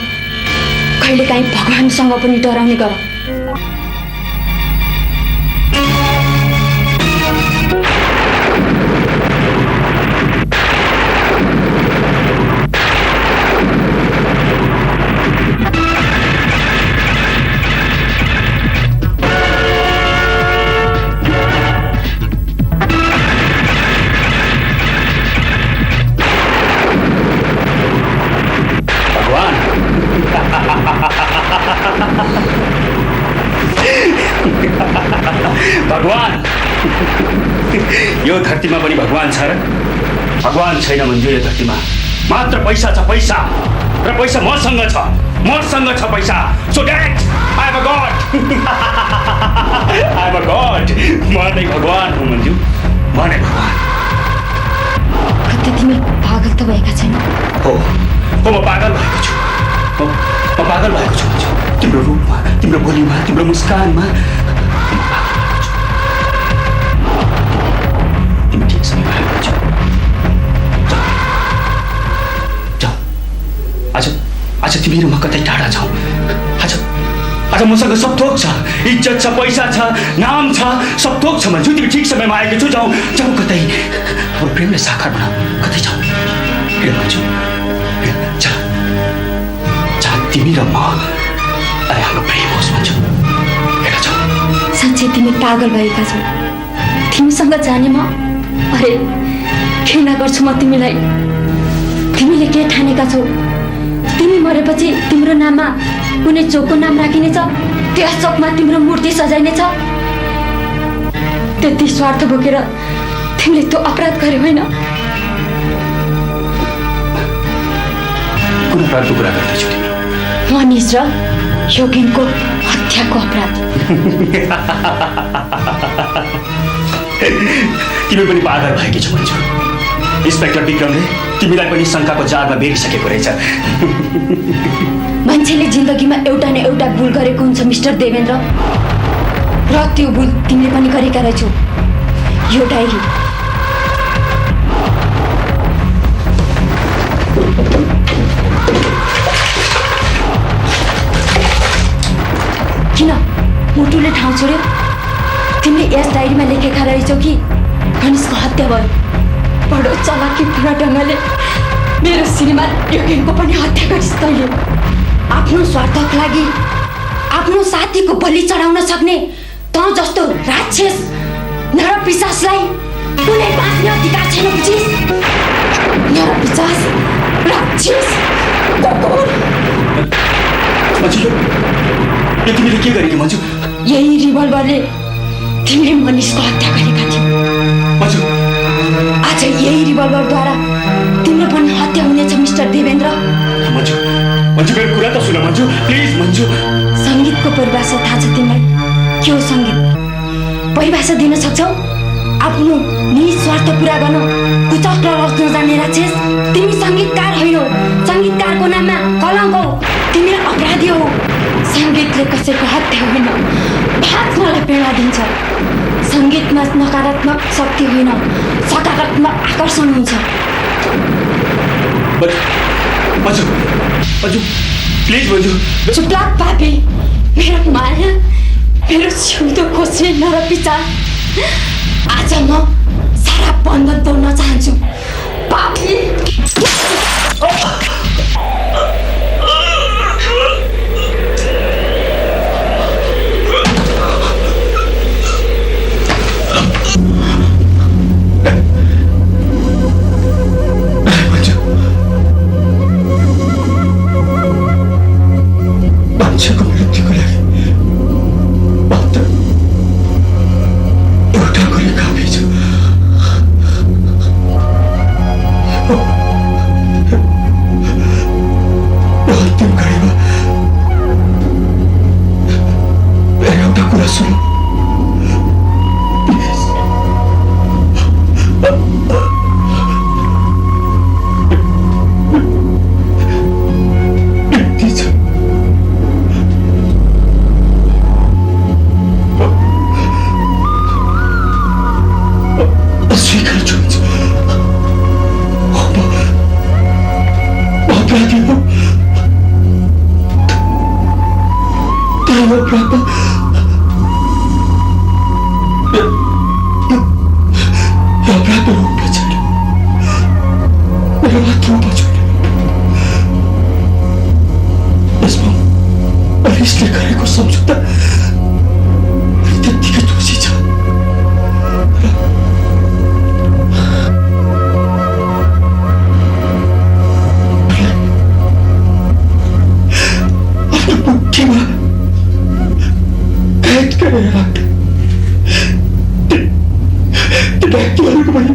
कहिलेकाहीँ भगवानसँग पनि डराउने गर भगवान यो धरतीमा पनि भगवान छ र भगवान छैन भन्छु यो धरतीमा मात्र पैसा छ पैसा र पैसा मसँग छ पैसा so that I am a god I am a god म नै भगवान हुँ भन्छु म नै भगवान कति तिमी पागल त भएका छैन हो म पागल भएको छु म पागल भएको छु तिम्रो रूपमा तिम्रो बोलीमा तिम्रो मुस्कानमा आज तिमी र म कतै टाढा छौ आज मसँग सब थोक छ इज्जत छ पैसा छ नाम छ सब थोक छ भन्छु तिमी ठिक समयमा आएको छु जाऊ कतै अब प्रेमले साकार बना कतै जाऊ भन्छु तिमी र म अरे हाम्रो प्रेम होस् भन्छु साँच्चै तिमी पागल भएका छौ तिमीसँग जाने म अरे घृणा गर्छु म तिमीलाई तिमीले के ठानेका छौ तिमी मरेपछि तिम्रो नाममा कुनै चोकको नाम राखिनेछ त्यस चोकमा तिम्रो मूर्ति सजाइनेछ त्यति स्वार्थ बोकेर तिमीले त्यो अपराध गर्यौ होइन कुन अपराधको कुरा गर्दैछौ तिमी मनिष र योगेनको हत्याको अपराध तिमी पनि पागल भएकी छौ भन्छौ इन्स्पेक्टर विक्रमले तिमीलाई पनि शङ्काको जालमा बेरिसकेको रहेछ मान्छेले जिन्दगीमा एउटा न एउटा भुल गरेको हुन्छ मिस्टर देवेन्द्र र त्यो भुल तिमीले पनि गरेका रहेछौ यो डायरी छोड्यो? तिमीले यस डायरीमा लेखेका रहेछौ कि गणेशको हत्या भयो। बडो चलाकीपूर्ण ढङ्गले मेरो श्रीमान योगेनको पनि हत्या गरिस् तैँले। आफ्नो स्वार्थको लागि आफ्नो साथीको बलि चढाउन सक्ने तँ जस्तो राक्षस नरपिशाचलाई कुनै बाँच्ने अधिकार छैन, बुझिस्? नरपिशाच, राक्षस, कुकुर। मन्जु, यो तिमीले के गरेकी मन्जु? यही रिभल्भरले तिमीले मनिषको हत्या गरेका थियौ। मन्जु, आज यही रिभल्भरद्वारा तिम्रो पनि हत्या हुनेछ मिस्टर देवेन्द्र। मन्जु, मन्जु मेरो कुरा त सुन मन्जु, प्लिज मन्जु। सङ्गीतको परिभाषा थाहा छ तिमीलाई? के हो सङ्गीत? परिभाषा दिन सक्छौ? आफ्नो निस्वार्थ पुरा गर्न कुचक्र रच्न जाने राक्षस। तिमी सङ्गीतकार होइनौ, सङ्गीतकारको नाममा कलङ्क हौ, तिमी अपराधी हौ। सङ्गीतले कसैको हत्या होइन, बाँच्नलाई प्रेरणा दिन्छ। सङ्गीतमा नकारात्मक शक्ति होइन, सकारात्मक आकर्षण हुन्छ। मन्जु, मन्जु, प्लिज मन्जु। चुप्लाक पापी, मेरो माया, मेरो जिउँदो खोज्ने नरपिशाच। आज म सारा बन्धन तोड्न चाहन्छु, पापी। मान्छेको मृत्युको लागि मात्र एउटा कुरै काफी छ। अन्तिम घडीमा मेरो एउटा कुरा सुन, प्लिज। स्वीकार गर्छु, अपराधी हो। तर यो अपराध मेरो रूपमा छैन, मेरो मात्र रूपमा छैन। यसमा मनिषले गरेको सम्झौता त्यत्तिकै दोषी छ। मुठीमा कैद गरेर राख्ने त्यो व्यक्तिहरूको पनि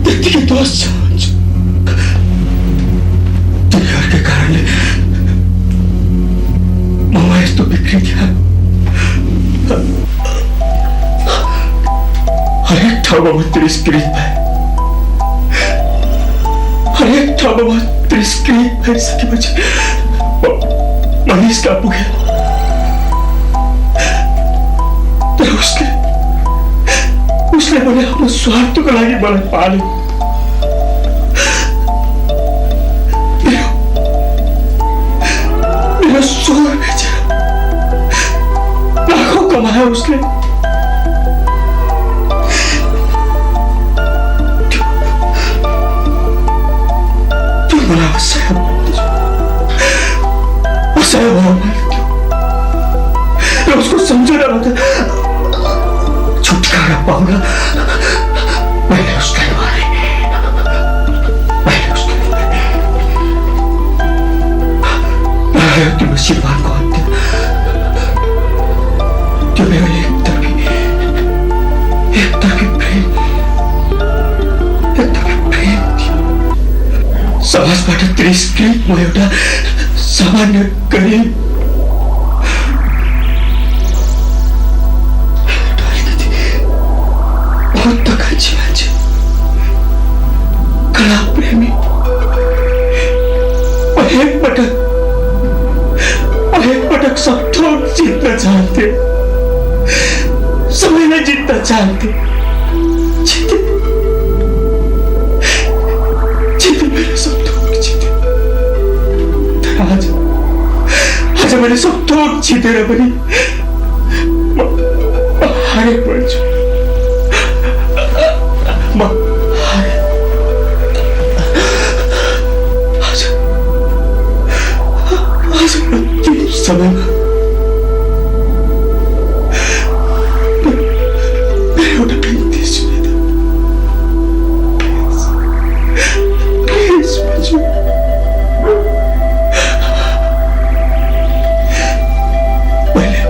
त्यत्तिकै दोष छ। तिनीहरूकै कारणले ममा यस्तो विकृति आयो। हरेक ठाउँमा म तिरस्कृत भएँ, हरेक ठाउँमा म तिरस्कृत भइसकेपछि मनिष कहाँ पुगे। तर उसले मैले आफ्नो स्वार्थको लागि मलाई पाल्यो। मेरो स्वर बेचेर लाखौँ कमायो उसले। त्यो मलाई असह्य भयो। र उसको सम्झनाबाट छुटकारा पाउन मैले उसलाई मारेँ। तिम्रो श्रीमानको हत्या त्यो मेरो एकतर्फी प्रेम थियो। समाजबाट तिरस्कृत म एउटा सामान्य गरिब महत्त्वाकांक्षी मान्छे, कला प्रेमी। एक पटक सब थोक जित्न चाहन्थे, सबैलाई जित्न चाहन्थे। जिते मेरो सब थोक जिते। आज मैले सब थोक जितेर पनि हारे भन्छु म केही समयमा एउटा बिन्ती सुनिदिनु प्लिज भन्छु मैले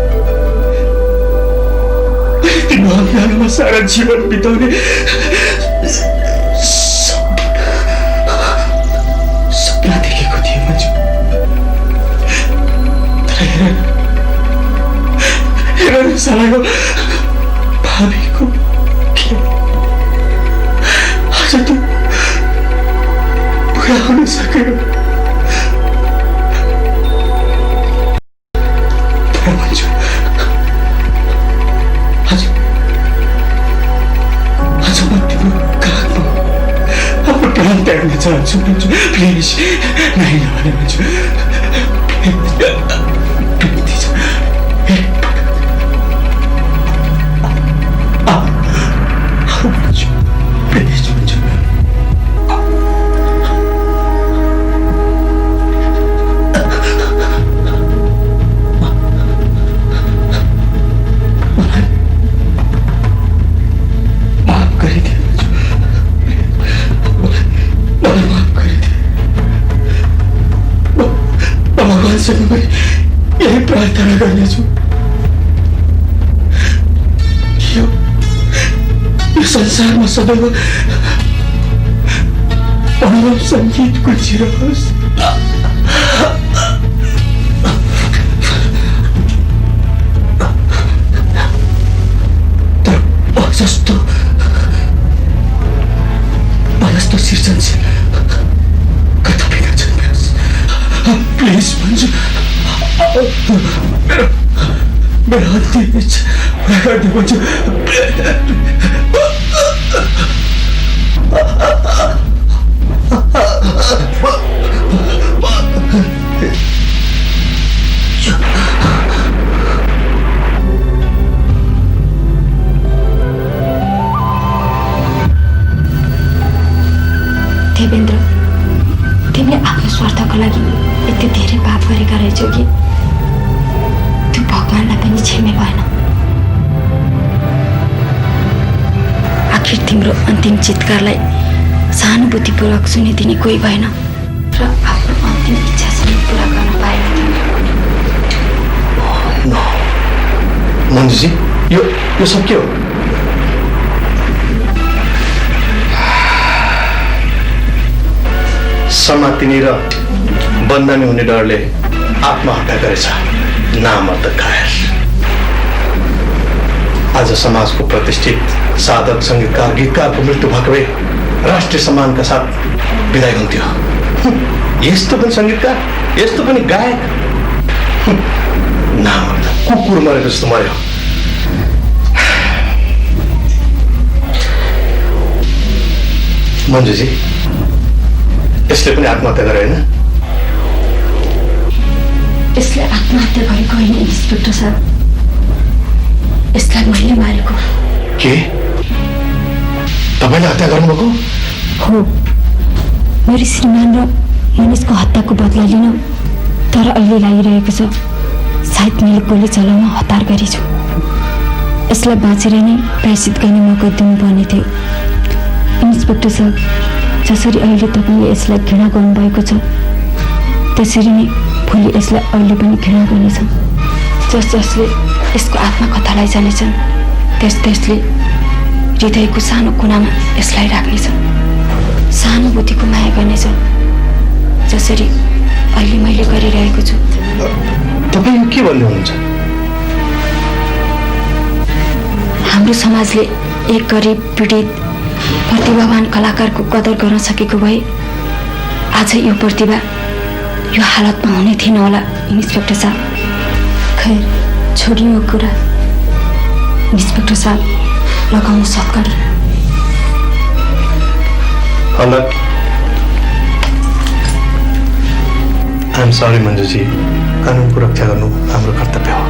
तिम्रो अज्ञानमा सारा जीवन बिताउने सपना देखेको थिएँ भन्छु हेर सालाको भावीको आज त पुरा हुन सकेन भन्छु आज म तिम्रो काखमा आफ्नो प्राण त्याग्न चाहन्छु भन्छु प्लिज नै नभने भन्छु यही प्रार्थना गर्नेछु यो संसारमा सबैमा अनुपम सङ्गीत गुन्जिरहोस् तर जस्तो सृजनशील कथा बिना जन्मियोस् प्लिज भन्छु मेरो अन्तिम इच्छा पुरा गर्ने भन्छु देवेन्द्र तिमीले आफ्नो स्वार्थको लागि यति धेरै पाप गरेका रहेछौ कि त्यो भगवानलाई पनि क्षम्य भएन। आखिर तिम्रो अन्तिम चितकारलाई सहानुभूतिपूर्वक सुनिदिने कोही भएन र आफ्नो अन्तिम इच्छा समेत पुरा गर्न पाएन। मन्जुजी यो सब के हो? समातिनी र बन्दामी हुने डरले आत्महत्या गरेछ नामर्द कायर। आज समाजको प्रतिष्ठित साधक सङ्गीतकार गीतकारको मृत्यु भएको भए राष्ट्रिय सम्मानका साथ विदाई हुन्थ्यो। यस्तो पनि सङ्गीतकार, यस्तो पनि गायक, नामर्द कुकुर मरेको जस्तो मर्यो। मन्जुजी यसले पनि आत्महत्या गरे होइन? यसले आत्महत्या गरेको होइन इन्सपेक्टर साहब, यसलाई मैले मारेको। के तपाईँले हत्या गर्नुभएको हो? मेरो श्रीमान र मनिषको हत्याको बदला लिन तर अहिले लागिरहेको छ। सायद मैले गोली चलाउन हतार गरेछु। यसलाई बाँचेर नै प्रायश्चित गर्ने मौका दिनुपर्ने थियो। इन्सपेक्टर साहब, जसरी अहिले तपाईँले यसलाई घृणा गर्नुभएको छ त्यसरी नै भोलि यसलाई अहिले पनि घृणा गर्नेछ। जसले यसको आत्मा कथालाई जानेछन् त्यसले हृदयको सानो कुनामा यसलाई राख्नेछ, सहानुभूतिको माया गर्नेछ, जसरी अहिले मैले गरिरहेको छु। तपाईँ के भन्नुहुन्छ? हाम्रो समाजले एक गरिब पीडित प्रतिभावान कलाकारको कदर गर्न सकेको भए आज यो प्रतिभा यो हालतमा हुने थिएन होला इन्सपेक्टर साहब। खैर छोडियो कुरा। इन्सपेक्टर साहब, लगाउनु सत्कडी। आइएम सरी मन्जुजी, कानुनको रक्षा गर्नु हाम्रो कर्तव्य हो।